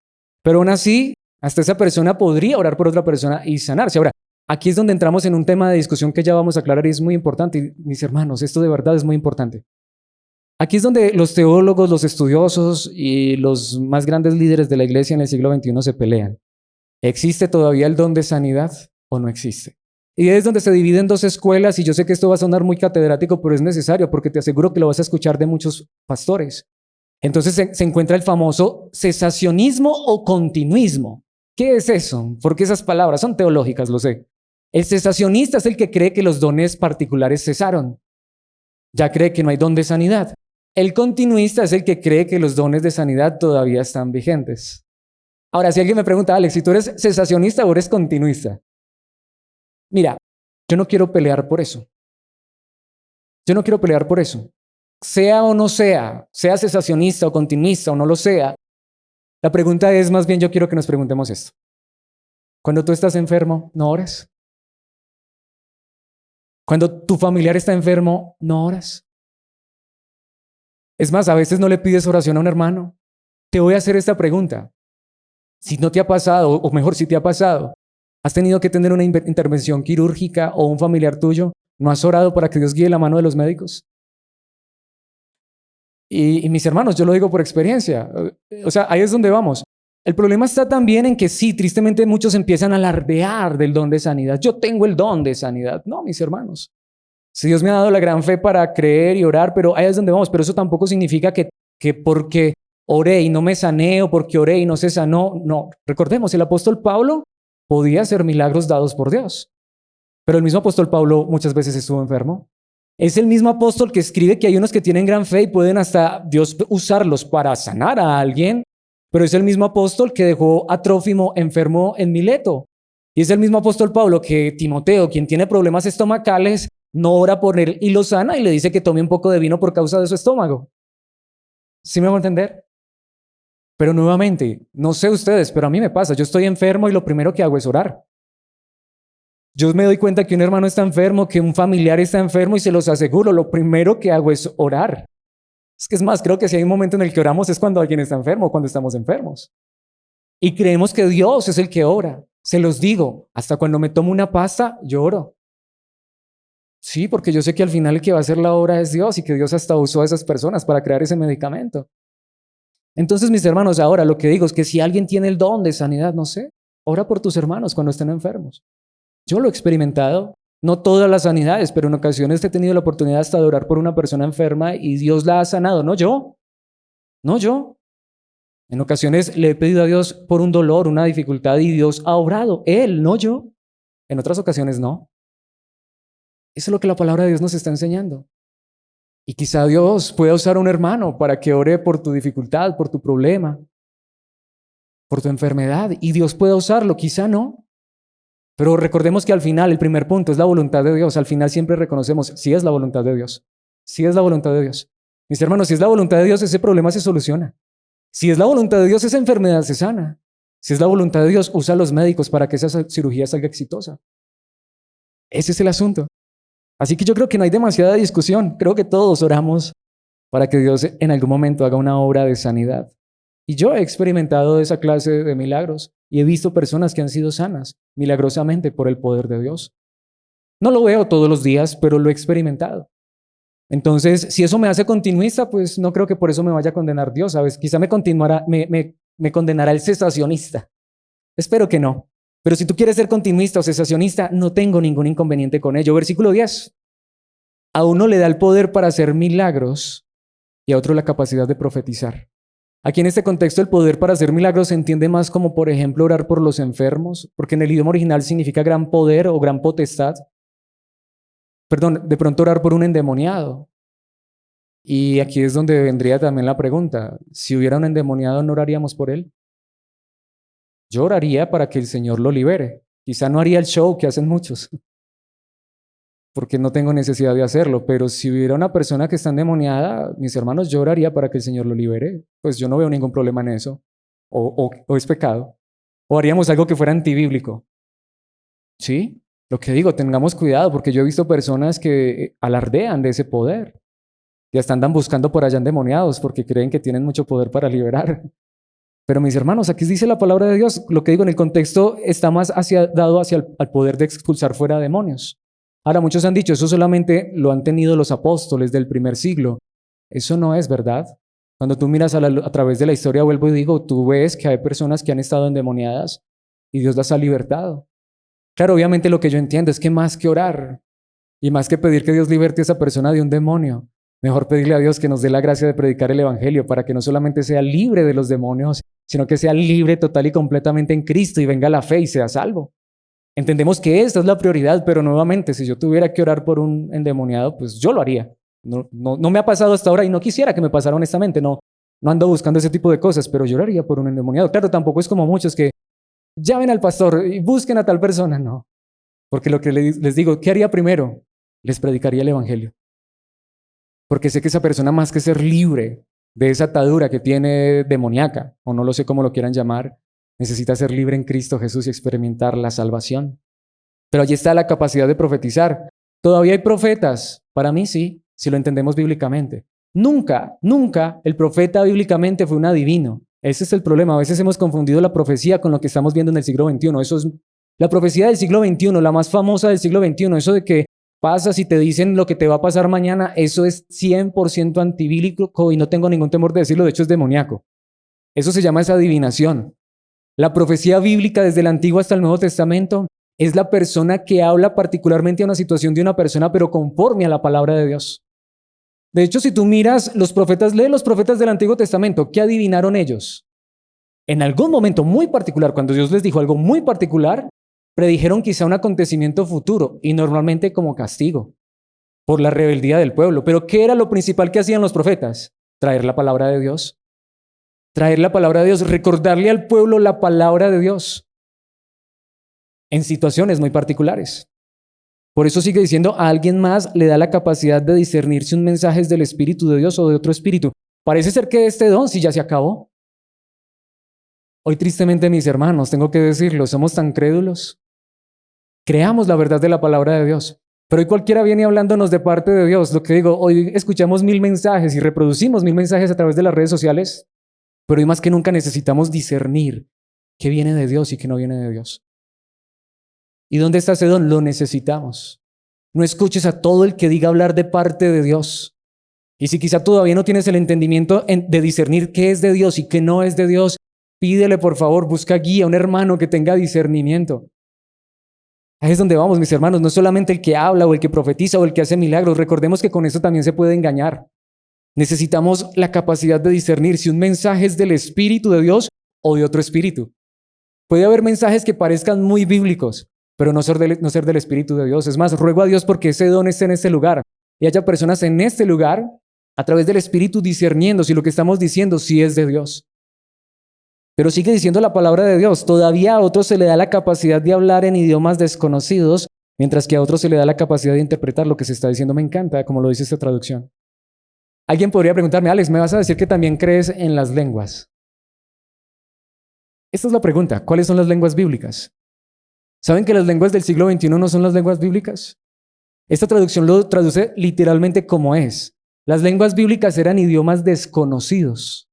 pero aún así hasta esa persona podría orar por otra persona y sanarse. Ahora, aquí es donde entramos en un tema de discusión que ya vamos a aclarar y es muy importante. Y, mis hermanos, esto de verdad es muy importante. Aquí es donde los teólogos, los estudiosos y los más grandes líderes de la iglesia en el siglo XXI se pelean. ¿Existe todavía el don de sanidad o no existe? Y es donde se dividen dos escuelas, y yo sé que esto va a sonar muy catedrático, pero es necesario porque te aseguro que lo vas a escuchar de muchos pastores. Entonces se encuentra el famoso cesacionismo o continuismo. ¿Qué es eso? Porque esas palabras son teológicas, lo sé. El cesacionista es el que cree que los dones particulares cesaron. Ya cree que no hay don de sanidad. El continuista es el que cree que los dones de sanidad todavía están vigentes. Ahora, si alguien me pregunta, Alex, si tú eres cesacionista o eres continuista. Mira, yo no quiero pelear por eso. Yo no quiero pelear por eso. Sea o no sea, sea cesacionista o continuista o no lo sea, la pregunta es más bien, yo quiero que nos preguntemos esto. Cuando tú estás enfermo, ¿no oras? Cuando tu familiar está enfermo, ¿no oras? Es más, a veces no le pides oración a un hermano. Te voy a hacer esta pregunta. Si no te ha pasado, o mejor, si te ha pasado, has tenido que tener una intervención quirúrgica o un familiar tuyo, ¿no has orado para que Dios guíe la mano de los médicos? Y mis hermanos, yo lo digo por experiencia. O sea, ahí es donde vamos. El problema está también en que sí, tristemente muchos empiezan a alardear del don de sanidad. Yo tengo el don de sanidad. No, mis hermanos. Si Dios me ha dado la gran fe para creer y orar, pero ahí es donde vamos. Pero eso tampoco significa que porque oré y no me sané o porque oré y no se sanó. No, recordemos, el apóstol Pablo podía hacer milagros dados por Dios. Pero el mismo apóstol Pablo muchas veces estuvo enfermo. Es el mismo apóstol que escribe que hay unos que tienen gran fe y pueden hasta Dios usarlos para sanar a alguien, pero es el mismo apóstol que dejó a Trófimo enfermo en Mileto. Y es el mismo apóstol Pablo que Timoteo, quien tiene problemas estomacales, no ora por él y lo sana y le dice que tome un poco de vino por causa de su estómago. ¿Sí me hago entender? Pero nuevamente, no sé ustedes, pero a mí me pasa, yo estoy enfermo y lo primero que hago es orar. Yo me doy cuenta que un hermano está enfermo, que un familiar está enfermo y se los aseguro, lo primero que hago es orar. Es que es más, creo que si hay un momento en el que oramos es cuando alguien está enfermo, cuando estamos enfermos. Y creemos que Dios es el que ora. Se los digo, hasta cuando me tomo una pasta, yo oro. Sí, porque yo sé que al final el que va a hacer la obra es Dios y que Dios hasta usó a esas personas para crear ese medicamento. Entonces, mis hermanos, ahora lo que digo es que si alguien tiene el don de sanidad, no sé, ora por tus hermanos cuando estén enfermos. Yo lo he experimentado, no todas las sanidades, pero en ocasiones he tenido la oportunidad hasta de orar por una persona enferma y Dios la ha sanado, no yo, no yo. En ocasiones le he pedido a Dios por un dolor, una dificultad y Dios ha obrado, Él, no yo. En otras ocasiones no. Eso es lo que la palabra de Dios nos está enseñando. Y quizá Dios pueda usar a un hermano para que ore por tu dificultad, por tu problema, por tu enfermedad. Y Dios pueda usarlo, quizá no. Pero recordemos que al final, el primer punto es la voluntad de Dios. Al final siempre reconocemos, si es la voluntad de Dios. Si es la voluntad de Dios. Mis hermanos, si es la voluntad de Dios, ese problema se soluciona. Si es la voluntad de Dios, esa enfermedad se sana. Si es la voluntad de Dios, usa a los médicos para que esa cirugía salga exitosa. Ese es el asunto. Así que yo creo que no hay demasiada discusión. Creo que todos oramos para que Dios en algún momento haga una obra de sanidad. Y yo he experimentado esa clase de milagros y he visto personas que han sido sanas milagrosamente por el poder de Dios. No lo veo todos los días, pero lo he experimentado. Entonces, si eso me hace continuista, pues no creo que por eso me vaya a condenar Dios, ¿sabes? Quizá me condenará el cesacionista. Espero que no. Pero si tú quieres ser continuista o cesacionista, no tengo ningún inconveniente con ello. Versículo 10. A uno le da el poder para hacer milagros y a otro la capacidad de profetizar. Aquí en este contexto el poder para hacer milagros se entiende más como, por ejemplo, orar por los enfermos, porque en el idioma original significa gran poder o gran potestad. Perdón, de pronto orar por un endemoniado. Y aquí es donde vendría también la pregunta, si hubiera un endemoniado, ¿no oraríamos por él? Yo oraría para que el Señor lo libere. Quizá no haría el show que hacen muchos, porque no tengo necesidad de hacerlo, pero si hubiera una persona que está endemoniada, mis hermanos, yo oraría para que el Señor lo libere. Pues yo no veo ningún problema en eso, o es pecado. O haríamos algo que fuera antibíblico. ¿Sí? Lo que digo, tengamos cuidado, porque yo he visto personas que alardean de ese poder y hasta andan buscando por allá endemoniados porque creen que tienen mucho poder para liberar. Pero mis hermanos, aquí dice la palabra de Dios, lo que digo en el contexto está más dado hacia el poder de expulsar fuera demonios. Ahora, muchos han dicho, eso solamente lo han tenido los apóstoles del primer siglo. Eso no es verdad. Cuando tú miras a través de la historia, vuelvo y digo, tú ves que hay personas que han estado endemoniadas y Dios las ha libertado. Claro, obviamente lo que yo entiendo es que más que orar y más que pedir que Dios liberte a esa persona de un demonio, mejor pedirle a Dios que nos dé la gracia de predicar el Evangelio para que no solamente sea libre de los demonios, sino que sea libre total y completamente en Cristo y venga la fe y sea salvo. Entendemos que esta es la prioridad, pero nuevamente, si yo tuviera que orar por un endemoniado, pues yo lo haría. No me ha pasado hasta ahora y no quisiera que me pasara honestamente, no ando buscando ese tipo de cosas, pero yo oraría por un endemoniado. Claro, tampoco es como muchos que llamen al pastor y busquen a tal persona, no. Porque lo que les digo, ¿qué haría primero? Les predicaría el Evangelio. Porque sé que esa persona, más que ser libre de esa atadura que tiene demoníaca, o no lo sé cómo lo quieran llamar, necesita ser libre en Cristo Jesús y experimentar la salvación. Pero allí está la capacidad de profetizar. Todavía hay profetas, para mí sí, si lo entendemos bíblicamente. Nunca el profeta bíblicamente fue un adivino. Ese es el problema. A veces hemos confundido la profecía con lo que estamos viendo en el siglo XXI. Eso es la profecía del siglo XXI, la más famosa del siglo XXI. Eso de que pasas y te dicen lo que te va a pasar mañana, eso es 100% antibíblico y no tengo ningún temor de decirlo, de hecho es demoníaco. Eso se llama esa adivinación. La profecía bíblica desde el Antiguo hasta el Nuevo Testamento es la persona que habla particularmente a una situación de una persona, pero conforme a la palabra de Dios. De hecho, si tú miras los profetas, lee los profetas del Antiguo Testamento, ¿qué adivinaron ellos? En algún momento muy particular, cuando Dios les dijo algo muy particular, predijeron quizá un acontecimiento futuro y normalmente como castigo por la rebeldía del pueblo. Pero ¿qué era lo principal que hacían los profetas? Traer la palabra de Dios. Traer la palabra de Dios, recordarle al pueblo la palabra de Dios en situaciones muy particulares. Por eso sigue diciendo, a alguien más le da la capacidad de discernir si un mensaje es del Espíritu de Dios o de otro espíritu. Parece ser que este don sí ya se acabó. Hoy tristemente, mis hermanos, tengo que decirlo, somos tan crédulos Creamos la verdad de la palabra de Dios. Pero hoy cualquiera viene hablándonos de parte de Dios. Lo que digo, hoy escuchamos 1000 mensajes y reproducimos 1000 mensajes a través de las redes sociales, pero hoy más que nunca necesitamos discernir qué viene de Dios y qué no viene de Dios. ¿Y dónde está ese don? Lo necesitamos. No escuches a todo el que diga hablar de parte de Dios. Y si quizá todavía no tienes el entendimiento de discernir qué es de Dios y qué no es de Dios, pídele por favor, busca guía, un hermano que tenga discernimiento. Ahí es donde vamos, mis hermanos, no solamente el que habla o el que profetiza o el que hace milagros, recordemos que con eso también se puede engañar. Necesitamos la capacidad de discernir si un mensaje es del Espíritu de Dios o de otro espíritu. Puede haber mensajes que parezcan muy bíblicos, pero no ser del Espíritu de Dios. Es más, ruego a Dios porque ese don esté en este lugar y haya personas en este lugar a través del Espíritu discerniendo si lo que estamos diciendo sí es de Dios. Pero sigue diciendo la palabra de Dios. Todavía a otros se le da la capacidad de hablar en idiomas desconocidos, mientras que a otros se le da la capacidad de interpretar lo que se está diciendo. Me encanta, como lo dice esta traducción. Alguien podría preguntarme, Alex, ¿me vas a decir que también crees en las lenguas? Esta es la pregunta. ¿Cuáles son las lenguas bíblicas? ¿Saben que las lenguas del siglo XXI no son las lenguas bíblicas? Esta traducción lo traduce literalmente como es. Las lenguas bíblicas eran idiomas desconocidos.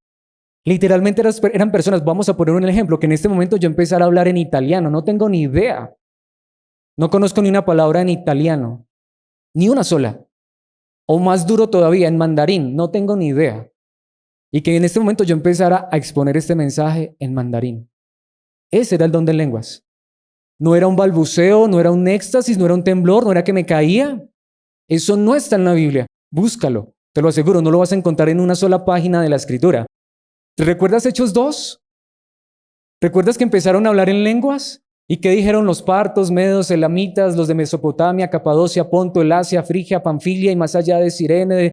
Literalmente eran personas, vamos a poner un ejemplo, que en este momento yo empezara a hablar en italiano, no tengo ni idea. No conozco ni una palabra en italiano, ni una sola. O más duro todavía, en mandarín, no tengo ni idea. Y que en este momento yo empezara a exponer este mensaje en mandarín. Ese era el don de lenguas. No era un balbuceo, no era un éxtasis, no era un temblor, no era que me caía. Eso no está en la Biblia. Búscalo, te lo aseguro, no lo vas a encontrar en una sola página de la Escritura. ¿Recuerdas Hechos 2? ¿Recuerdas que empezaron a hablar en lenguas? ¿Y qué dijeron los partos, medos, elamitas, los de Mesopotamia, Capadocia, Ponto, el Asia, Frigia, Panfilia y más allá de Cirene, de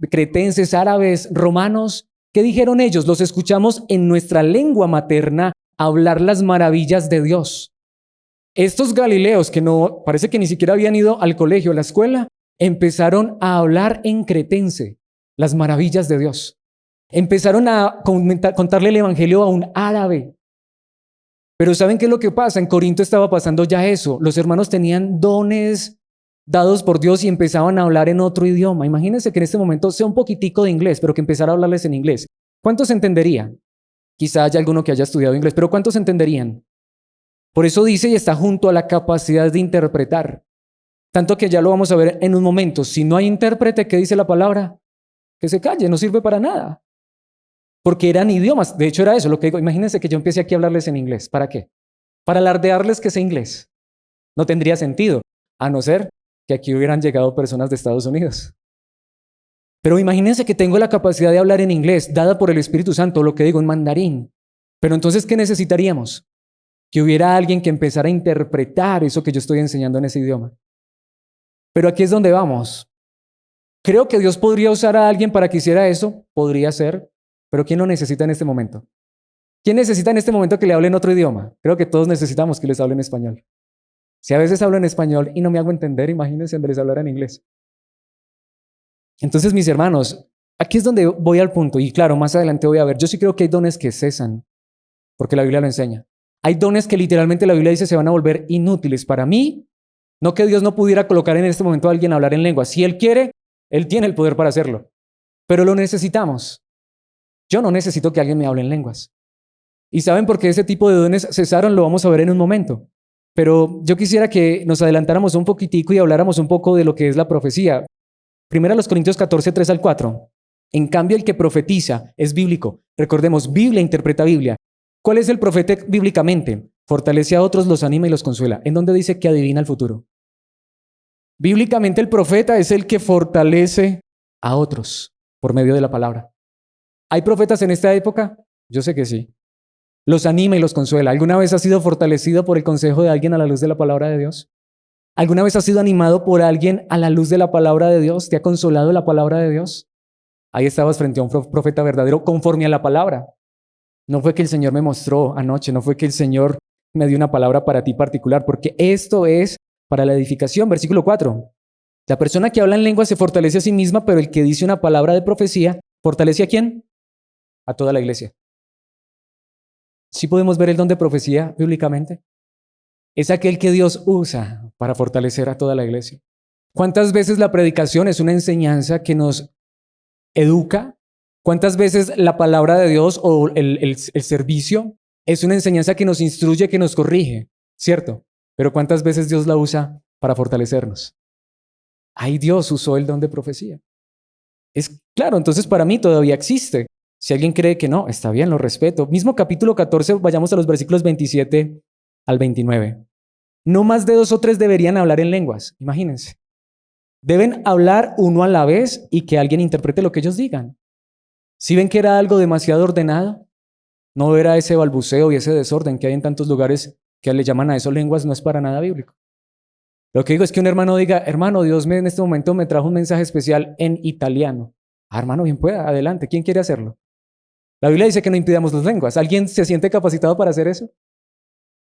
cretenses, árabes, romanos? ¿Qué dijeron ellos? Los escuchamos en nuestra lengua materna hablar las maravillas de Dios. Estos galileos que no, parece que ni siquiera habían ido al colegio, a la escuela, empezaron a hablar en cretense las maravillas de Dios. Empezaron a contarle el evangelio a un árabe. Pero ¿saben qué es lo que pasa? En Corinto estaba pasando ya eso. Los hermanos tenían dones dados por Dios y empezaban a hablar en otro idioma. Imagínense que en este momento sea un poquitico de inglés, pero que empezara a hablarles en inglés. ¿Cuántos entenderían? Quizá haya alguno que haya estudiado inglés, pero ¿cuántos entenderían? Por eso dice y está junto a la capacidad de interpretar. Tanto que ya lo vamos a ver en un momento. Si no hay intérprete, ¿qué dice la palabra? Que se calle, no sirve para nada. Porque eran idiomas. De hecho, era eso lo que digo. Imagínense que yo empiece aquí a hablarles en inglés. ¿Para qué? Para alardearles que sé inglés. No tendría sentido, a no ser que aquí hubieran llegado personas de Estados Unidos. Pero imagínense que tengo la capacidad de hablar en inglés, dada por el Espíritu Santo, lo que digo en mandarín. Pero entonces, ¿qué necesitaríamos? Que hubiera alguien que empezara a interpretar eso que yo estoy enseñando en ese idioma. Pero aquí es donde vamos. Creo que Dios podría usar a alguien para que hiciera eso. Podría ser. Pero ¿quién lo necesita en este momento? ¿Quién necesita en este momento que le hable en otro idioma? Creo que todos necesitamos que les hable en español. Si a veces hablo en español y no me hago entender, imagínense donde les hablara en inglés. Entonces, mis hermanos, aquí es donde voy al punto. Y claro, más adelante voy a ver. Yo sí creo que hay dones que cesan, porque la Biblia lo enseña. Hay dones que literalmente la Biblia dice se van a volver inútiles. Para mí, no que Dios no pudiera colocar en este momento a alguien a hablar en lengua. Si Él quiere, Él tiene el poder para hacerlo. Pero lo necesitamos. Yo no necesito que alguien me hable en lenguas. ¿Y saben por qué ese tipo de dones cesaron? Lo vamos a ver en un momento. Pero yo quisiera que nos adelantáramos un poquitico y habláramos un poco de lo que es la profecía. Primero los Corintios 14, 3 al 4. En cambio, el que profetiza es bíblico. Recordemos, Biblia interpreta Biblia. ¿Cuál es el profeta bíblicamente? Fortalece a otros, los anima y los consuela. ¿En dónde dice que adivina el futuro? Bíblicamente el profeta es el que fortalece a otros por medio de la palabra. ¿Hay profetas en esta época? Yo sé que sí. Los anima y los consuela. ¿Alguna vez has sido fortalecido por el consejo de alguien a la luz de la palabra de Dios? ¿Alguna vez has sido animado por alguien a la luz de la palabra de Dios? ¿Te ha consolado la palabra de Dios? Ahí estabas frente a un profeta verdadero conforme a la palabra. No fue que el Señor me mostró anoche, no fue que el Señor me dio una palabra para ti particular, porque esto es para la edificación. Versículo 4. La persona que habla en lengua se fortalece a sí misma, pero el que dice una palabra de profecía, ¿fortalece a quién? A toda la iglesia. ¿Sí podemos ver el don de profecía bíblicamente? es aquel que Dios usa para fortalecer a toda la iglesia. ¿Cuántas veces la predicación es una enseñanza que nos educa? ¿Cuántas veces la palabra de Dios o el servicio es una enseñanza que nos instruye, que nos corrige? ¿Cierto? Pero ¿cuántas veces Dios la usa para fortalecernos? Ahí Dios usó el don de profecía. Es claro, entonces para mí todavía existe. Si alguien cree que no, está bien, lo respeto. Mismo capítulo 14, vayamos a los versículos 27 al 29. No más de 2 o 3 deberían hablar en lenguas, imagínense. Deben hablar uno a la vez y que alguien interprete lo que ellos digan. Si ven que era algo demasiado ordenado, no era ese balbuceo y ese desorden que hay en tantos lugares que le llaman a eso lenguas, no es para nada bíblico. Lo que digo es que un hermano diga, hermano, Dios en este momento me trajo un mensaje especial en italiano. Ah, hermano, bien pueda, adelante, ¿quién quiere hacerlo? La Biblia dice que no impidamos las lenguas. ¿Alguien se siente capacitado para hacer eso?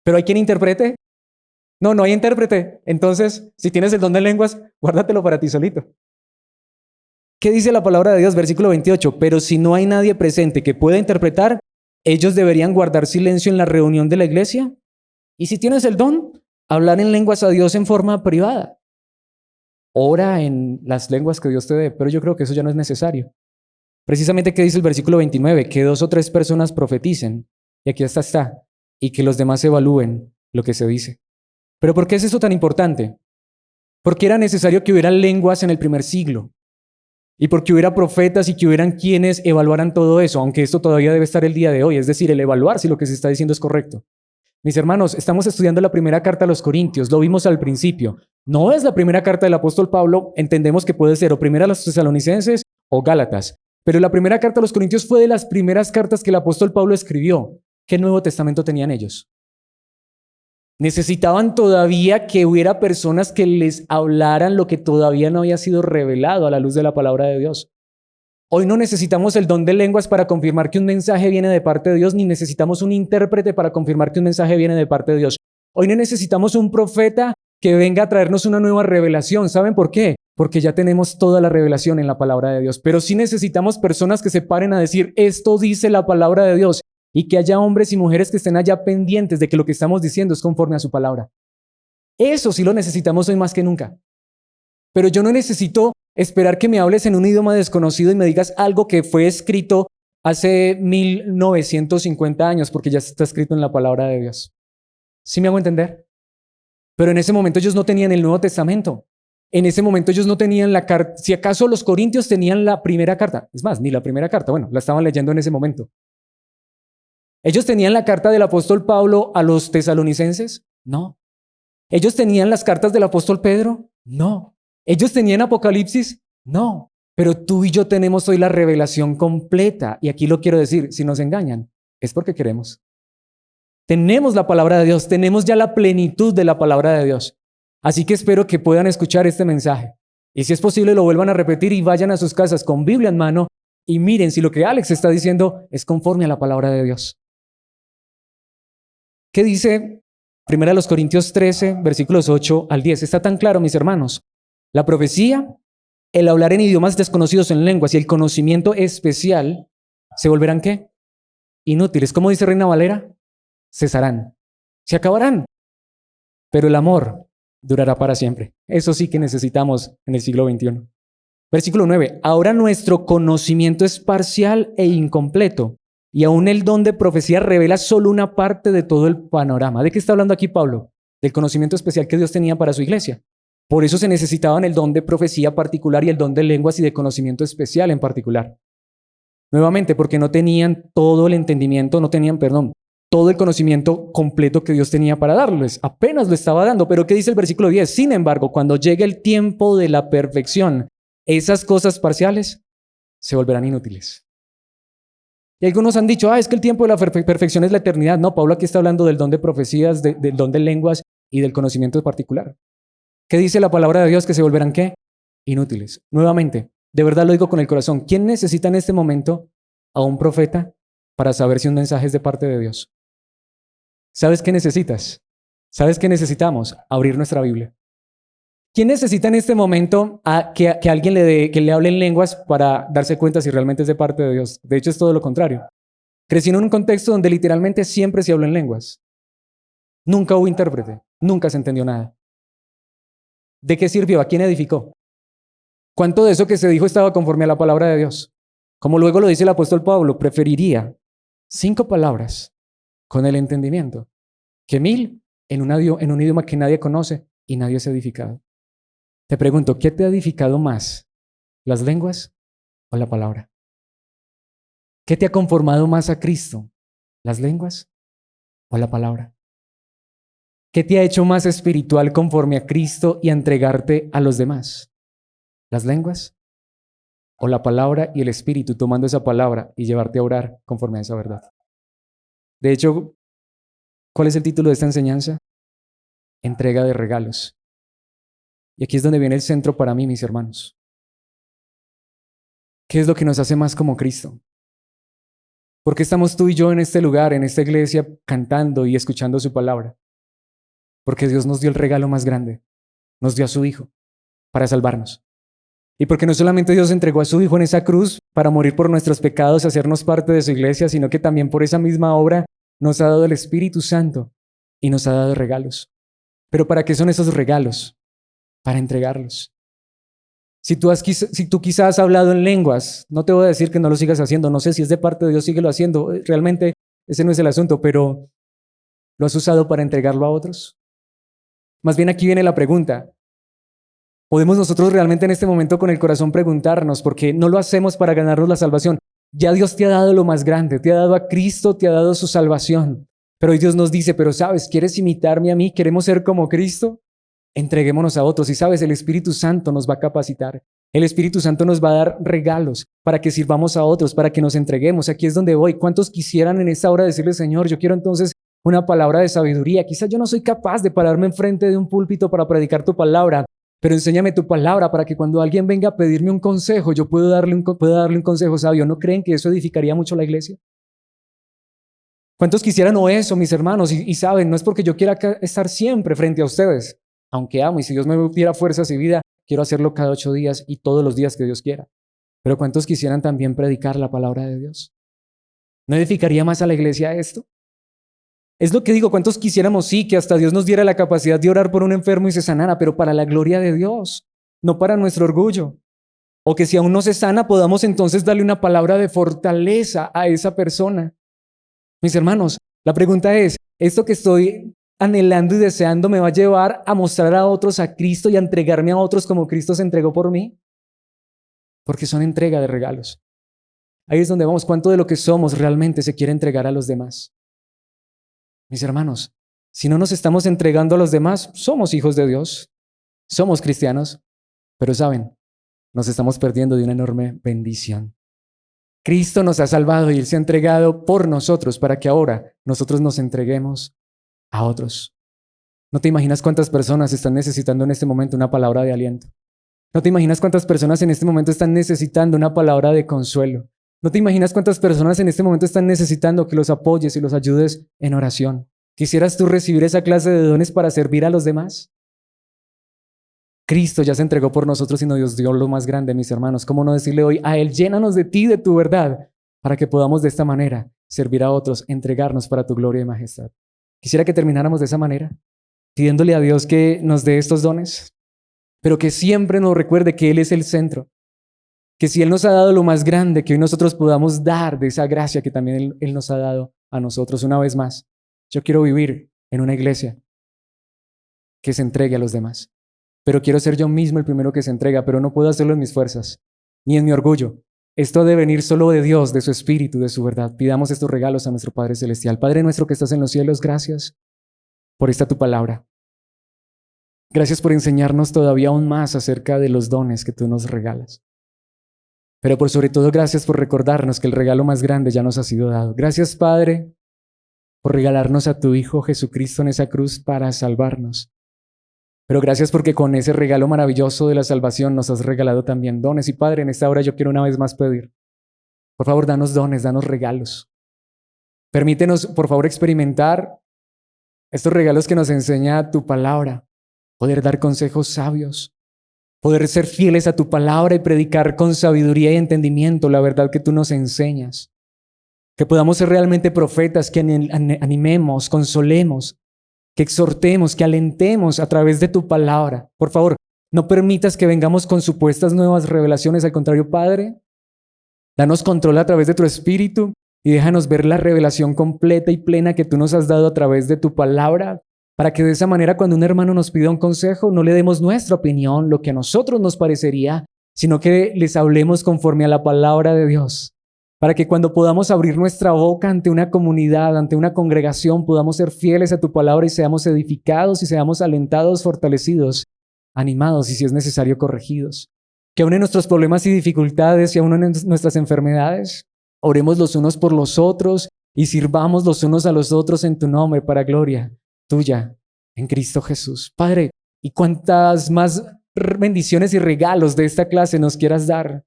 ¿Pero hay quien interprete? No, no hay intérprete. Entonces, si tienes el don de lenguas, guárdatelo para ti solito. ¿Qué dice la palabra de Dios? Versículo 28. Pero si no hay nadie presente que pueda interpretar, ellos deberían guardar silencio en la reunión de la iglesia. Y si tienes el don, hablar en lenguas a Dios en forma privada. Ora en las lenguas que Dios te dé, pero yo creo que eso ya no es necesario. Precisamente, ¿qué dice el versículo 29? Que 2 o 3 personas profeticen, y aquí está, y que los demás evalúen lo que se dice. ¿Pero por qué es eso tan importante? Porque era necesario que hubiera lenguas en el primer siglo, y porque hubiera profetas y que hubieran quienes evaluaran todo eso, aunque esto todavía debe estar el día de hoy, es decir, el evaluar si lo que se está diciendo es correcto. Mis hermanos, estamos estudiando la primera carta a los Corintios, lo vimos al principio. No es la primera carta del apóstol Pablo, entendemos que puede ser o primera a los Tesalonicenses o Gálatas, pero la primera carta a los Corintios fue de las primeras cartas que el apóstol Pablo escribió. ¿Qué Nuevo Testamento tenían ellos? Necesitaban todavía que hubiera personas que les hablaran lo que todavía no había sido revelado a la luz de la palabra de Dios. Hoy no necesitamos el don de lenguas para confirmar que un mensaje viene de parte de Dios, ni necesitamos un intérprete para confirmar que un mensaje viene de parte de Dios. Hoy no necesitamos un profeta que venga a traernos una nueva revelación. ¿Saben por qué? Porque ya tenemos toda la revelación en la palabra de Dios. Pero sí necesitamos personas que se paren a decir, esto dice la palabra de Dios, y que haya hombres y mujeres que estén allá pendientes de que lo que estamos diciendo es conforme a su palabra. Eso sí lo necesitamos hoy más que nunca. Pero yo no necesito esperar que me hables en un idioma desconocido y me digas algo que fue escrito hace 1950 años, porque ya está escrito en la palabra de Dios. ¿Sí me hago entender? Pero en ese momento ellos no tenían el Nuevo Testamento. En ese momento ellos no tenían la carta. Si acaso los corintios tenían la primera carta. Es más, ni la primera carta. Bueno, la estaban leyendo en ese momento. ¿Ellos tenían la carta del apóstol Pablo a los tesalonicenses? No. ¿Ellos tenían las cartas del apóstol Pedro? No. ¿Ellos tenían Apocalipsis? No. Pero tú y yo tenemos hoy la revelación completa. Y aquí lo quiero decir, si nos engañan, es porque queremos. Tenemos la palabra de Dios, tenemos ya la plenitud de la palabra de Dios. Así que espero que puedan escuchar este mensaje. Y si es posible, lo vuelvan a repetir y vayan a sus casas con Biblia en mano y miren si lo que Alex está diciendo es conforme a la palabra de Dios. ¿Qué dice 1 Corintios 13, versículos 8 al 10? Está tan claro, mis hermanos. La profecía, el hablar en idiomas desconocidos en lenguas y el conocimiento especial se volverán ¿qué? Inútiles. ¿Cómo dice Reina Valera? Cesarán. Se acabarán. Pero el amor durará para siempre. Eso sí que necesitamos en el siglo XXI. Versículo 9. Ahora nuestro conocimiento es parcial e incompleto. Y aún el don de profecía revela solo una parte de todo el panorama. ¿De qué está hablando aquí Pablo? Del conocimiento especial que Dios tenía para su iglesia. Por eso se necesitaban el don de profecía particular y el don de lenguas y de conocimiento especial en particular. Nuevamente, porque no tenían todo el entendimiento, todo el conocimiento completo que Dios tenía para darles. Apenas lo estaba dando. Pero ¿qué dice el versículo 10? Sin embargo, cuando llegue el tiempo de la perfección, esas cosas parciales se volverán inútiles. Y algunos han dicho, es que el tiempo de la perfección es la eternidad. No, Pablo aquí está hablando del don de profecías, del don de lenguas y del conocimiento particular. ¿Qué dice la palabra de Dios? Que se volverán ¿qué? Inútiles. Nuevamente, de verdad lo digo con el corazón. ¿Quién necesita en este momento a un profeta para saber si un mensaje es de parte de Dios? ¿Sabes qué necesitas? ¿Sabes qué necesitamos? Abrir nuestra Biblia. ¿Quién necesita en este momento que alguien que le hable en lenguas para darse cuenta si realmente es de parte de Dios? De hecho, es todo lo contrario. Crecí en un contexto donde literalmente siempre se habla en lenguas. Nunca hubo intérprete, nunca se entendió nada. ¿De qué sirvió? ¿A quién edificó? ¿Cuánto de eso que se dijo estaba conforme a la palabra de Dios? Como luego lo dice el apóstol Pablo, preferiría 5 palabras con el entendimiento que 1000 en un idioma que nadie conoce y nadie es edificado. Te pregunto, ¿qué te ha edificado más? ¿Las lenguas o la palabra? ¿Qué te ha conformado más a Cristo? ¿Las lenguas o la palabra? ¿Qué te ha hecho más espiritual conforme a Cristo y a entregarte a los demás? ¿Las lenguas o la palabra y el espíritu tomando esa palabra y llevarte a orar conforme a esa verdad? De hecho, ¿cuál es el título de esta enseñanza? Entrega de regalos. Y aquí es donde viene el centro para mí, mis hermanos. ¿Qué es lo que nos hace más como Cristo? ¿Por qué estamos tú y yo en este lugar, en esta iglesia, cantando y escuchando su palabra? Porque Dios nos dio el regalo más grande. Nos dio a su Hijo para salvarnos. Y porque no solamente Dios entregó a su Hijo en esa cruz para morir por nuestros pecados, hacernos parte de su iglesia, sino que también por esa misma obra nos ha dado el Espíritu Santo y nos ha dado regalos. ¿Pero para qué son esos regalos? Para entregarlos. Si tú quizás has hablado en lenguas, no te voy a decir que no lo sigas haciendo, no sé si es de parte de Dios, síguelo haciendo, realmente ese no es el asunto, pero ¿lo has usado para entregarlo a otros? Más bien aquí viene la pregunta, ¿podemos nosotros realmente en este momento con el corazón preguntarnos, porque no lo hacemos para ganarnos la salvación? Ya Dios te ha dado lo más grande, te ha dado a Cristo, te ha dado su salvación, pero hoy Dios nos dice, pero sabes, ¿quieres imitarme a mí? ¿Queremos ser como Cristo? Entreguémonos a otros y sabes, el Espíritu Santo nos va a capacitar. El Espíritu Santo nos va a dar regalos para que sirvamos a otros, para que nos entreguemos. Aquí es donde voy. ¿Cuántos quisieran en esta hora decirle, Señor, yo quiero entonces una palabra de sabiduría? Quizás yo no soy capaz de pararme enfrente de un púlpito para predicar tu palabra, pero enséñame tu palabra para que cuando alguien venga a pedirme un consejo, yo pueda darle un consejo sabio. ¿No creen que eso edificaría mucho la iglesia? ¿Cuántos quisieran o eso, mis hermanos? Y saben, no es porque yo quiera estar siempre frente a ustedes, aunque amo, y si Dios me diera fuerzas y vida, quiero hacerlo cada 8 días y todos los días que Dios quiera. Pero ¿cuántos quisieran también predicar la palabra de Dios? ¿No edificaría más a la iglesia esto? Es lo que digo, ¿cuántos quisiéramos sí que hasta Dios nos diera la capacidad de orar por un enfermo y se sanara, pero para la gloria de Dios, no para nuestro orgullo? O que si aún no se sana, podamos entonces darle una palabra de fortaleza a esa persona. Mis hermanos, la pregunta es, ¿esto que estoy anhelando y deseando me va a llevar a mostrar a otros a Cristo y a entregarme a otros como Cristo se entregó por mí? Porque son entrega de regalos. Ahí es donde vamos. ¿Cuánto de lo que somos realmente se quiere entregar a los demás? Mis hermanos, si no nos estamos entregando a los demás, somos hijos de Dios, somos cristianos, pero saben, nos estamos perdiendo de una enorme bendición. Cristo nos ha salvado y Él se ha entregado por nosotros para que ahora nosotros nos entreguemos a otros. No te imaginas cuántas personas están necesitando en este momento una palabra de aliento. No te imaginas cuántas personas en este momento están necesitando una palabra de consuelo. No te imaginas cuántas personas en este momento están necesitando que los apoyes y los ayudes en oración. ¿Quisieras tú recibir esa clase de dones para servir a los demás? Cristo ya se entregó por nosotros y nos dio lo más grande, mis hermanos. ¿Cómo no decirle hoy a Él, llénanos de ti, de tu verdad, para que podamos de esta manera servir a otros, entregarnos para tu gloria y majestad? Quisiera que termináramos de esa manera, pidiéndole a Dios que nos dé estos dones, pero que siempre nos recuerde que Él es el centro, que si Él nos ha dado lo más grande, que hoy nosotros podamos dar de esa gracia que también Él nos ha dado a nosotros. Una vez más, yo quiero vivir en una iglesia que se entregue a los demás, pero quiero ser yo mismo el primero que se entrega, pero no puedo hacerlo en mis fuerzas, ni en mi orgullo. Esto debe venir solo de Dios, de su Espíritu, de su verdad. Pidamos estos regalos a nuestro Padre Celestial. Padre nuestro que estás en los cielos, gracias por esta tu palabra. Gracias por enseñarnos todavía aún más acerca de los dones que tú nos regalas. Pero por sobre todo, gracias por recordarnos que el regalo más grande ya nos ha sido dado. Gracias, Padre, por regalarnos a tu Hijo Jesucristo en esa cruz para salvarnos. Pero gracias porque con ese regalo maravilloso de la salvación nos has regalado también dones. Y Padre, en esta hora yo quiero una vez más pedir, por favor, danos dones, danos regalos. Permítenos, por favor, experimentar estos regalos que nos enseña tu palabra, poder dar consejos sabios, poder ser fieles a tu palabra y predicar con sabiduría y entendimiento la verdad que tú nos enseñas. Que podamos ser realmente profetas, que animemos, consolemos, que exhortemos, que alentemos a través de tu palabra. Por favor, no permitas que vengamos con supuestas nuevas revelaciones. Al contrario, Padre, danos control a través de tu Espíritu y déjanos ver la revelación completa y plena que tú nos has dado a través de tu palabra, para que de esa manera cuando un hermano nos pida un consejo, no le demos nuestra opinión, lo que a nosotros nos parecería, sino que les hablemos conforme a la palabra de Dios. Para que cuando podamos abrir nuestra boca ante una comunidad, ante una congregación, podamos ser fieles a tu palabra y seamos edificados y seamos alentados, fortalecidos, animados y si es necesario corregidos. Que aún en nuestros problemas y dificultades y aún en nuestras enfermedades, oremos los unos por los otros y sirvamos los unos a los otros en tu nombre para gloria tuya en Cristo Jesús. Padre, y cuantas más bendiciones y regalos de esta clase nos quieras dar,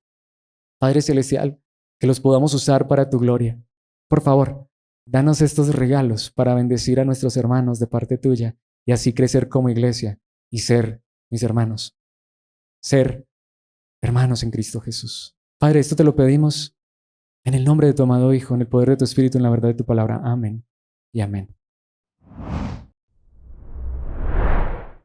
Padre Celestial, que los podamos usar para tu gloria. Por favor, danos estos regalos para bendecir a nuestros hermanos de parte tuya y así crecer como iglesia y ser, mis hermanos, ser hermanos en Cristo Jesús. Padre, esto te lo pedimos en el nombre de tu amado Hijo, en el poder de tu Espíritu, en la verdad de tu palabra. Amén y amén.